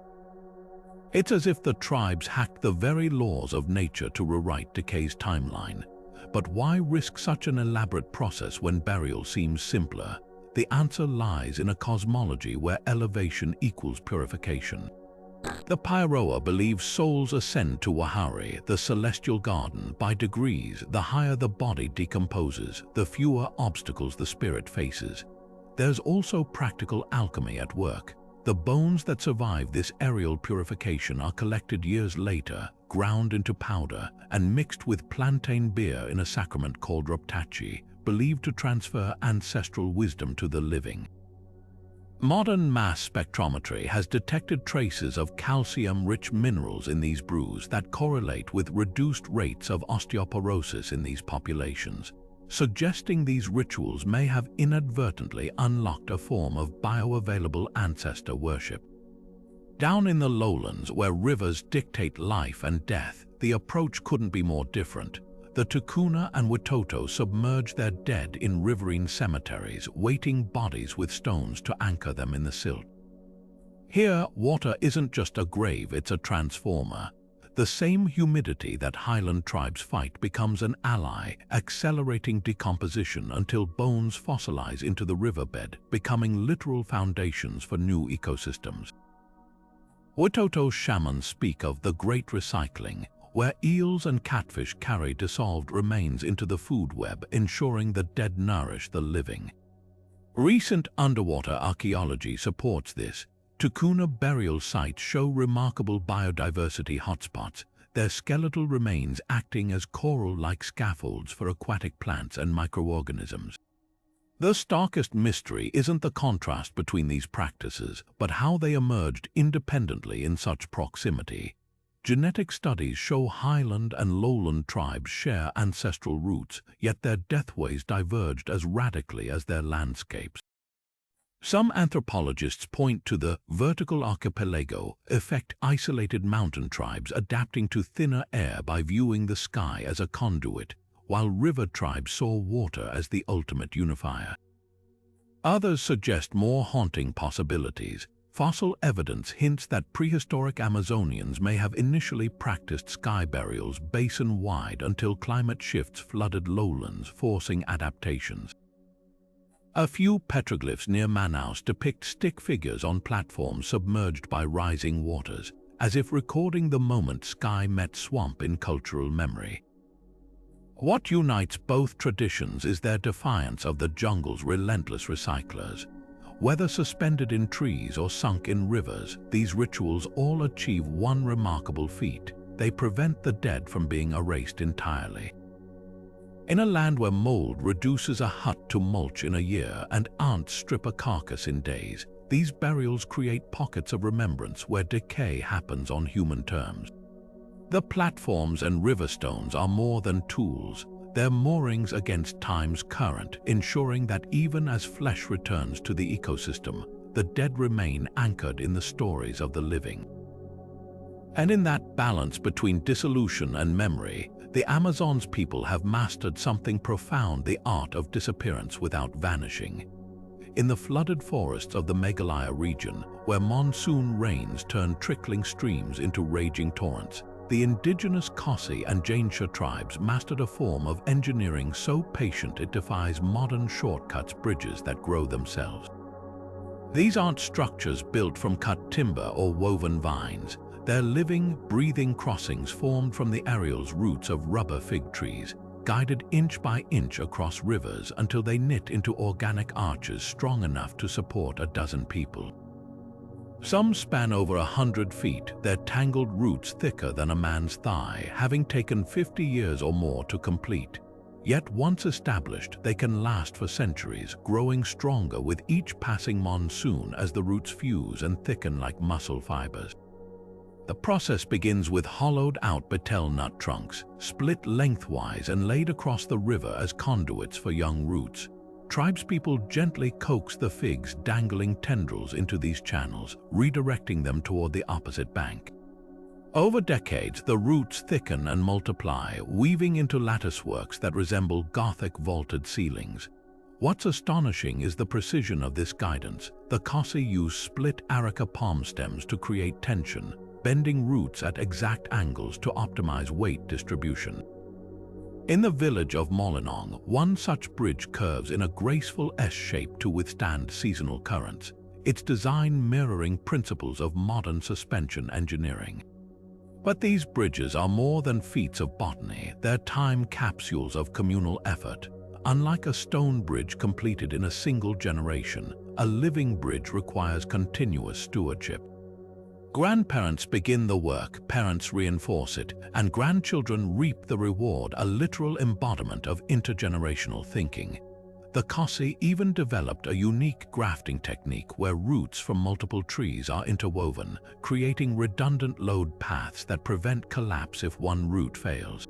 It's as if the tribes hacked the very laws of nature to rewrite decay's timeline. But why risk such an elaborate process when burial seems simpler? The answer lies in a cosmology where elevation equals purification. The Pyroa believes souls ascend to Wahari, the celestial garden, by degrees. The higher the body decomposes, the fewer obstacles the spirit faces. There's also practical alchemy at work. The bones that survive this aerial purification are collected years later, ground into powder, and mixed with plantain beer in a sacrament called roptachi, believed to transfer ancestral wisdom to the living. Modern mass spectrometry has detected traces of calcium-rich minerals in these brews that correlate with reduced rates of osteoporosis in these populations, suggesting these rituals may have inadvertently unlocked a form of bioavailable ancestor worship. Down in the lowlands, where rivers dictate life and death, the approach couldn't be more different. The Tukuna and Witoto submerge their dead in riverine cemeteries, weighting bodies with stones to anchor them in the silt. Here, water isn't just a grave, it's a transformer. The same humidity that highland tribes fight becomes an ally, accelerating decomposition until bones fossilize into the riverbed, becoming literal foundations for new ecosystems. Witoto shamans speak of the Great Recycling, where eels and catfish carry dissolved remains into the food web, ensuring the dead nourish the living. Recent underwater archaeology supports this. Tukuna burial sites show remarkable biodiversity hotspots, their skeletal remains acting as coral-like scaffolds for aquatic plants and microorganisms. The starkest mystery isn't the contrast between these practices, but how they emerged independently in such proximity. Genetic studies show highland and lowland tribes share ancestral roots, yet their deathways diverged as radically as their landscapes. Some anthropologists point to the vertical archipelago effect, isolated mountain tribes adapting to thinner air by viewing the sky as a conduit, while river tribes saw water as the ultimate unifier. Others suggest more haunting possibilities. Fossil evidence hints that prehistoric Amazonians may have initially practiced sky burials basin-wide until climate shifts flooded lowlands, forcing adaptations. A few petroglyphs near Manaus depict stick figures on platforms submerged by rising waters, as if recording the moment sky met swamp in cultural memory. What unites both traditions is their defiance of the jungle's relentless recyclers. Whether suspended in trees or sunk in rivers, these rituals all achieve one remarkable feat: they prevent the dead from being erased entirely. In a land where mold reduces a hut to mulch in a year and ants strip a carcass in days, these burials create pockets of remembrance where decay happens on human terms. The platforms and river stones are more than tools. They're moorings against time's current, ensuring that even as flesh returns to the ecosystem, the dead remain anchored in the stories of the living. And in that balance between dissolution and memory, the Amazon's people have mastered something profound: the art of disappearance without vanishing. In the flooded forests of the Meghalaya region, where monsoon rains turn trickling streams into raging torrents, the indigenous Kosi and Jaintia tribes mastered a form of engineering so patient it defies modern shortcuts, bridges that grow themselves. These aren't structures built from cut timber or woven vines. They're living, breathing crossings formed from the aerial's roots of rubber fig trees, guided inch by inch across rivers until they knit into organic arches strong enough to support a dozen people. Some span over 100 feet, their tangled roots thicker than a man's thigh, having taken 50 years or more to complete. Yet once established, they can last for centuries, growing stronger with each passing monsoon as the roots fuse and thicken like muscle fibers. The process begins with hollowed-out betel nut trunks, split lengthwise and laid across the river as conduits for young roots. Tribespeople gently coax the fig's dangling tendrils into these channels, redirecting them toward the opposite bank. Over decades, the roots thicken and multiply, weaving into latticeworks that resemble Gothic vaulted ceilings. What's astonishing is the precision of this guidance. The Kosi use split areca palm stems to create tension, bending roots at exact angles to optimize weight distribution. In the village of Molinong, one such bridge curves in a graceful S shape to withstand seasonal currents, its design mirroring principles of modern suspension engineering. But these bridges are more than feats of botany. They're time capsules of communal effort. Unlike a stone bridge completed in a single generation, a living bridge requires continuous stewardship. Grandparents begin the work, parents reinforce it, and grandchildren reap the reward, a literal embodiment of intergenerational thinking. The Kosi even developed a unique grafting technique where roots from multiple trees are interwoven, creating redundant load paths that prevent collapse if one root fails.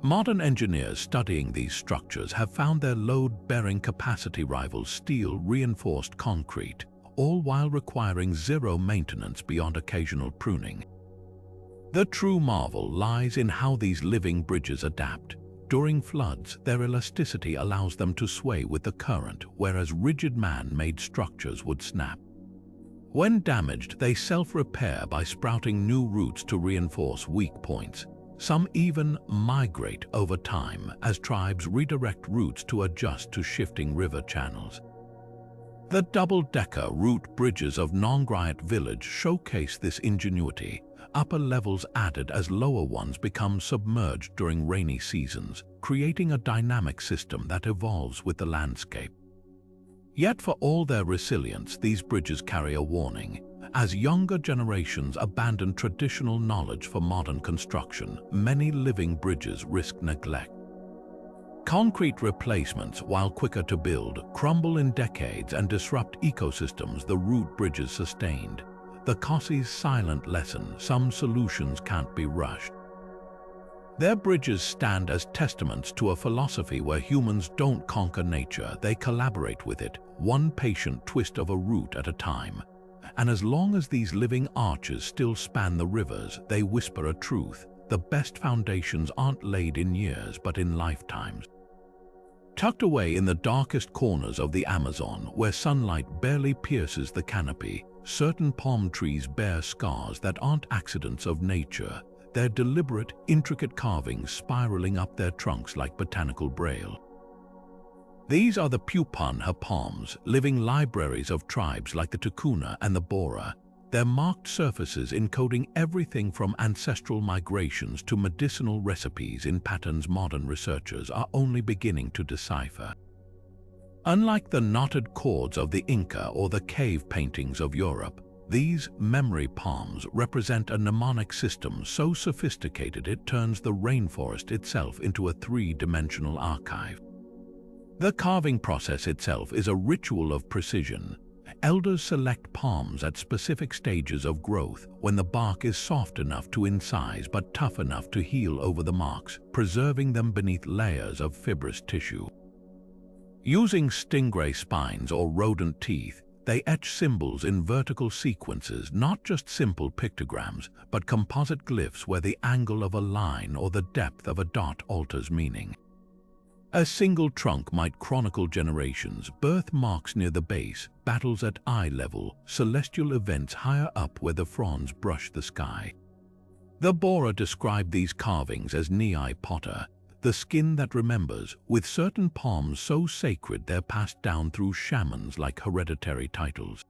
Modern engineers studying these structures have found their load-bearing capacity rivals steel-reinforced concrete, all while requiring zero maintenance beyond occasional pruning. The true marvel lies in how these living bridges adapt. During floods, their elasticity allows them to sway with the current, whereas rigid man-made structures would snap. When damaged, they self-repair by sprouting new roots to reinforce weak points. Some even migrate over time as tribes redirect routes to adjust to shifting river channels. The double-decker root bridges of Nongriat village showcase this ingenuity, upper levels added as lower ones become submerged during rainy seasons, creating a dynamic system that evolves with the landscape. Yet for all their resilience, these bridges carry a warning. As younger generations abandon traditional knowledge for modern construction, many living bridges risk neglect. Concrete replacements, while quicker to build, crumble in decades and disrupt ecosystems the root bridges sustained. The Kosi's silent lesson: some solutions can't be rushed. Their bridges stand as testaments to a philosophy where humans don't conquer nature, they collaborate with it, one patient twist of a root at a time. And as long as these living arches still span the rivers, they whisper a truth: the best foundations aren't laid in years but in lifetimes. Tucked away in the darkest corners of the Amazon, where sunlight barely pierces the canopy, certain palm trees bear scars that aren't accidents of nature. They're deliberate, intricate carvings spiraling up their trunks like botanical braille. These are the Pupanha palms, living libraries of tribes like the Tukuna and the Bora, their marked surfaces encoding everything from ancestral migrations to medicinal recipes in patterns modern researchers are only beginning to decipher. Unlike the knotted cords of the Inca or the cave paintings of Europe, these memory palms represent a mnemonic system so sophisticated it turns the rainforest itself into a three-dimensional archive. The carving process itself is a ritual of precision. Elders select palms at specific stages of growth, when the bark is soft enough to incise but tough enough to heal over the marks, preserving them beneath layers of fibrous tissue. Using stingray spines or rodent teeth, They etch symbols in vertical sequences, not just simple pictograms, but composite glyphs where the angle of a line or the depth of a dot alters meaning. A single trunk might chronicle generations, birthmarks near the base, battles at eye level, celestial events higher up where the fronds brush the sky. The Bora described these carvings as Nei Potter, the skin that remembers, with certain palms so sacred they're passed down through shamans like hereditary titles.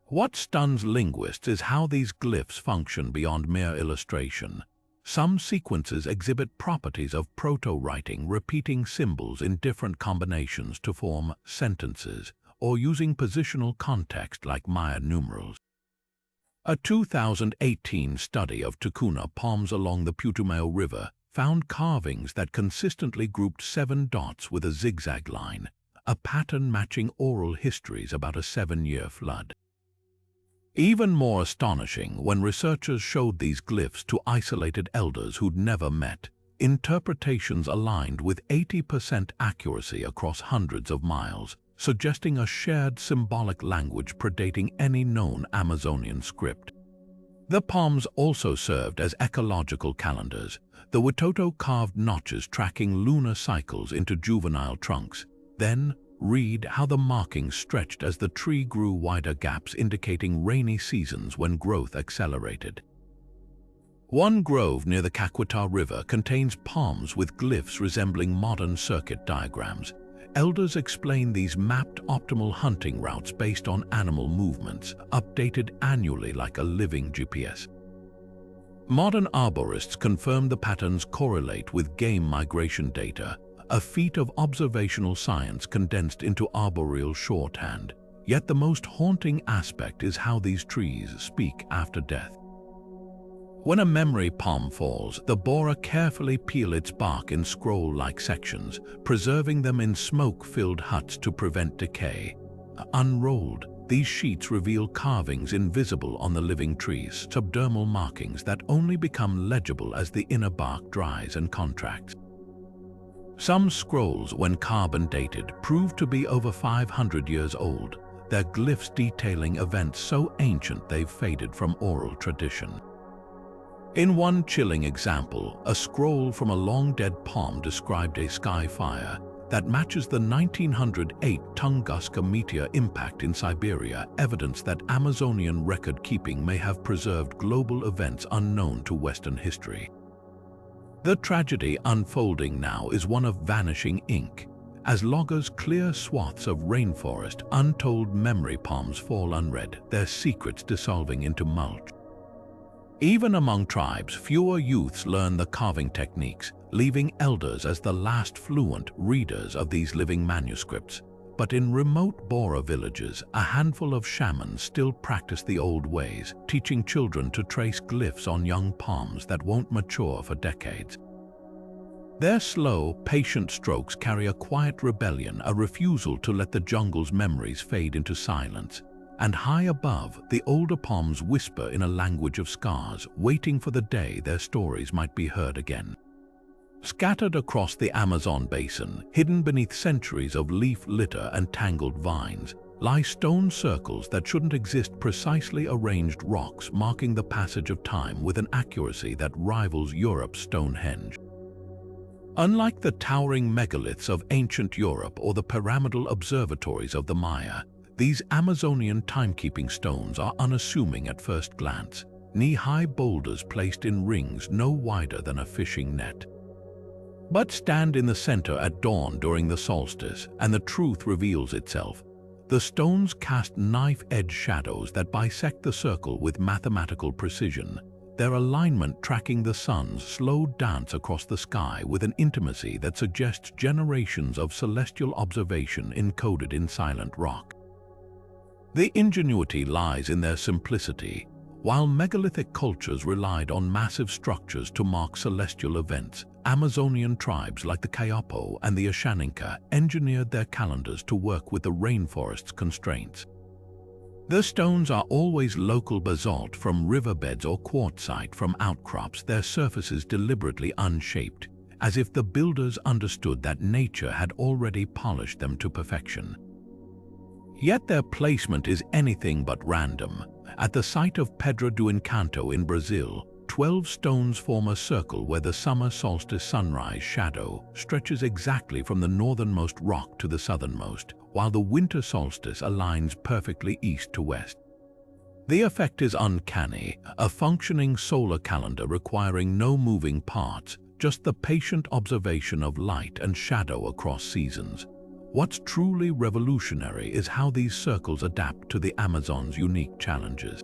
What stuns linguists is how these glyphs function beyond mere illustration. Some sequences exhibit properties of proto-writing, repeating symbols in different combinations to form sentences, or using positional context like Maya numerals. A 2018 study of Tucuna palms along the Putumayo River found carvings that consistently grouped 7 dots with a zigzag line, a pattern matching oral histories about a 7-year flood. Even more astonishing, when researchers showed these glyphs to isolated elders who'd never met, interpretations aligned with 80% accuracy across hundreds of miles, suggesting a shared symbolic language predating any known Amazonian script. The palms also served as ecological calendars, the Witoto carved notches tracking lunar cycles into juvenile trunks. Then, read how the markings stretched as the tree grew, wider gaps indicating rainy seasons when growth accelerated. One grove near the Caquetá River contains palms with glyphs resembling modern circuit diagrams. Elders explain these mapped optimal hunting routes based on animal movements, updated annually like a living GPS. Modern arborists confirm the patterns correlate with game migration data, a feat of observational science condensed into arboreal shorthand. Yet the most haunting aspect is how these trees speak after death. When a memory palm falls, the Bora carefully peel its bark in scroll-like sections, preserving them in smoke-filled huts to prevent decay. Unrolled, these sheets reveal carvings invisible on the living trees, subdermal markings that only become legible as the inner bark dries and contracts. Some scrolls, when carbon-dated, prove to be over 500 years old, their glyphs detailing events so ancient they've faded from oral tradition. In one chilling example, a scroll from a long-dead palm described a sky fire that matches the 1908 Tunguska meteor impact in Siberia, evidence that Amazonian record-keeping may have preserved global events unknown to Western history. The tragedy unfolding now is one of vanishing ink. As loggers clear swaths of rainforest, untold memory palms fall unread, their secrets dissolving into mulch. Even among tribes, fewer youths learn the carving techniques, leaving elders as the last fluent readers of these living manuscripts. But in remote Bora villages, a handful of shamans still practice the old ways, teaching children to trace glyphs on young palms that won't mature for decades. Their slow, patient strokes carry a quiet rebellion, a refusal to let the jungle's memories fade into silence. And high above, the older palms whisper in a language of scars, waiting for the day their stories might be heard again. Scattered across the Amazon basin, hidden beneath centuries of leaf litter and tangled vines, lie stone circles that shouldn't exist, precisely arranged rocks marking the passage of time with an accuracy that rivals Europe's Stonehenge. Unlike the towering megaliths of ancient Europe or the pyramidal observatories of the Maya, these Amazonian timekeeping stones are unassuming at first glance, knee-high boulders placed in rings no wider than a fishing net. But stand in the center at dawn during the solstice, and the truth reveals itself. The stones cast knife-edge shadows that bisect the circle with mathematical precision, their alignment tracking the sun's slow dance across the sky with an intimacy that suggests generations of celestial observation encoded in silent rock. The ingenuity lies in their simplicity. While megalithic cultures relied on massive structures to mark celestial events, Amazonian tribes like the Kayapo and the Ashaninka engineered their calendars to work with the rainforest's constraints. The stones are always local basalt from riverbeds or quartzite from outcrops, their surfaces deliberately unshaped, as if the builders understood that nature had already polished them to perfection. Yet their placement is anything but random. At the site of Pedra do Encanto in Brazil, 12 stones form a circle where the summer solstice sunrise shadow stretches exactly from the northernmost rock to the southernmost, while the winter solstice aligns perfectly east to west. The effect is uncanny, a functioning solar calendar requiring no moving parts, just the patient observation of light and shadow across seasons. What's truly revolutionary is how these circles adapt to the Amazon's unique challenges.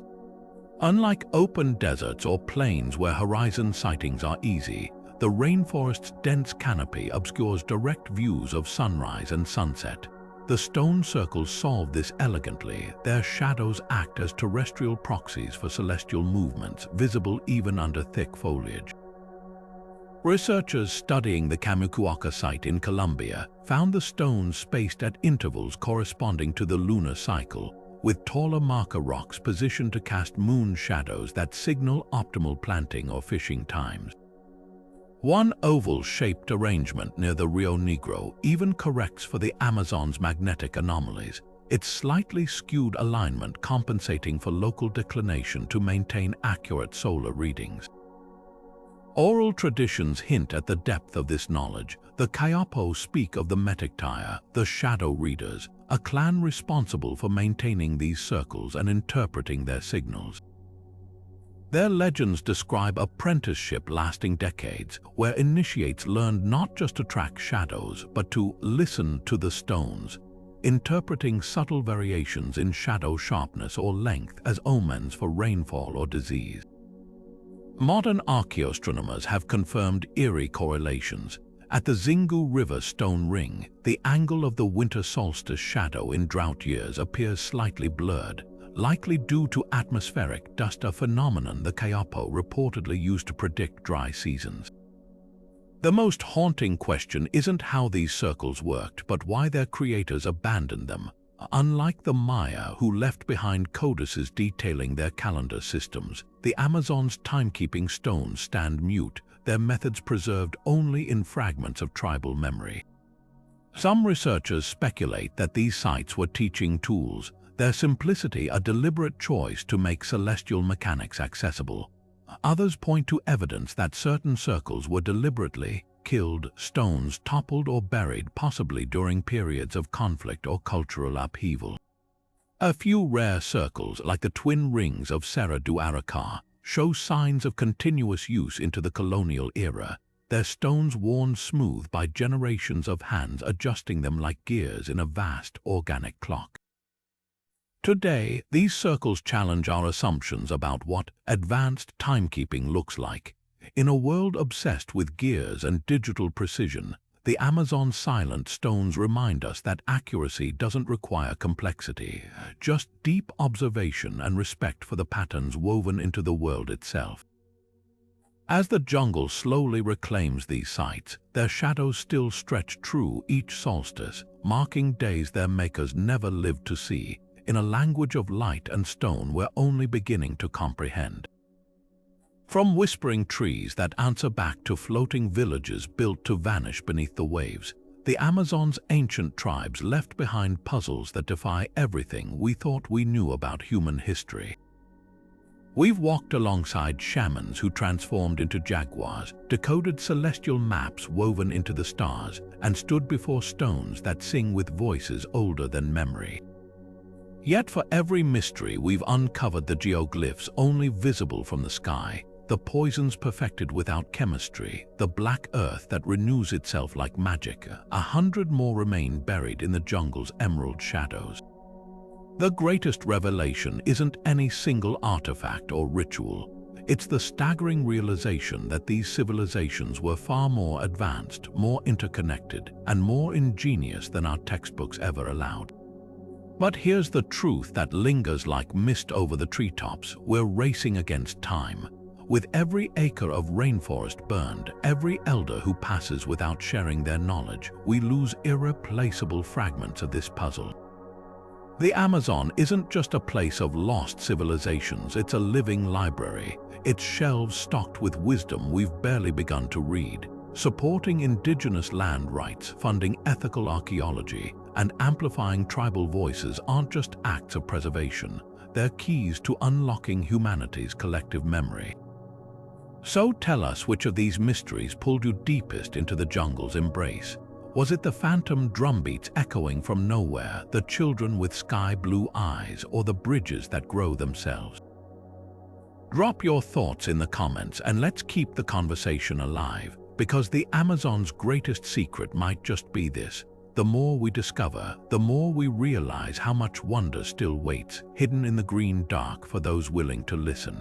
Unlike open deserts or plains where horizon sightings are easy, the rainforest's dense canopy obscures direct views of sunrise and sunset. The stone circles solve this elegantly. Their shadows act as terrestrial proxies for celestial movements, visible even under thick foliage. Researchers studying the Camacuaca site in Colombia found the stones spaced at intervals corresponding to the lunar cycle, with taller marker rocks positioned to cast moon shadows that signal optimal planting or fishing times. One oval-shaped arrangement near the Rio Negro even corrects for the Amazon's magnetic anomalies, its slightly skewed alignment compensating for local declination to maintain accurate solar readings. Oral traditions hint at the depth of this knowledge. The Kayapo speak of the Metictire, the shadow readers, a clan responsible for maintaining these circles and interpreting their signals. Their legends describe apprenticeship lasting decades, where initiates learned not just to track shadows, but to listen to the stones, interpreting subtle variations in shadow sharpness or length as omens for rainfall or disease. Modern archaeoastronomers have confirmed eerie correlations. At the Xingu River stone ring, the angle of the winter solstice shadow in drought years appears slightly blurred, likely due to atmospheric dust, a phenomenon the Kayapo reportedly used to predict dry seasons. The most haunting question isn't how these circles worked, but why their creators abandoned them. Unlike the Maya, who left behind codices detailing their calendar systems, the Amazon's timekeeping stones stand mute, their methods preserved only in fragments of tribal memory. Some researchers speculate that these sites were teaching tools, their simplicity a deliberate choice to make celestial mechanics accessible. Others point to evidence that certain circles were deliberately killed, stones toppled or buried, possibly during periods of conflict or cultural upheaval. A few rare circles, like the twin rings of Serra do Aracá, show signs of continuous use into the colonial era, their stones worn smooth by generations of hands adjusting them like gears in a vast organic clock. Today, these circles challenge our assumptions about what advanced timekeeping looks like. In a world obsessed with gears and digital precision, the Amazon's silent stones remind us that accuracy doesn't require complexity, just deep observation and respect for the patterns woven into the world itself. As the jungle slowly reclaims these sites, their shadows still stretch true each solstice, marking days their makers never lived to see, in a language of light and stone we're only beginning to comprehend. From whispering trees that answer back to floating villages built to vanish beneath the waves, the Amazon's ancient tribes left behind puzzles that defy everything we thought we knew about human history. We've walked alongside shamans who transformed into jaguars, decoded celestial maps woven into the stars, and stood before stones that sing with voices older than memory. Yet for every mystery we've uncovered the geoglyphs only visible from the sky, the poisons perfected without chemistry, the black earth that renews itself like magic. 100 more remain buried in the jungle's emerald shadows. The greatest revelation isn't any single artifact or ritual. It's the staggering realization that these civilizations were far more advanced, more interconnected, and more ingenious than our textbooks ever allowed. But here's the truth that lingers like mist over the treetops: we're racing against time. With every acre of rainforest burned, every elder who passes without sharing their knowledge, we lose irreplaceable fragments of this puzzle. The Amazon isn't just a place of lost civilizations, it's a living library, its shelves stocked with wisdom we've barely begun to read, supporting indigenous land rights, funding ethical archaeology, and amplifying tribal voices aren't just acts of preservation, they're keys to unlocking humanity's collective memory. So tell us which of these mysteries pulled you deepest into the jungle's embrace. Was it the phantom drumbeats echoing from nowhere, the children with sky-blue eyes, or the bridges that grow themselves? Drop your thoughts in the comments and let's keep the conversation alive, because the Amazon's greatest secret might just be this: the more we discover, the more we realize how much wonder still waits, hidden in the green dark for those willing to listen.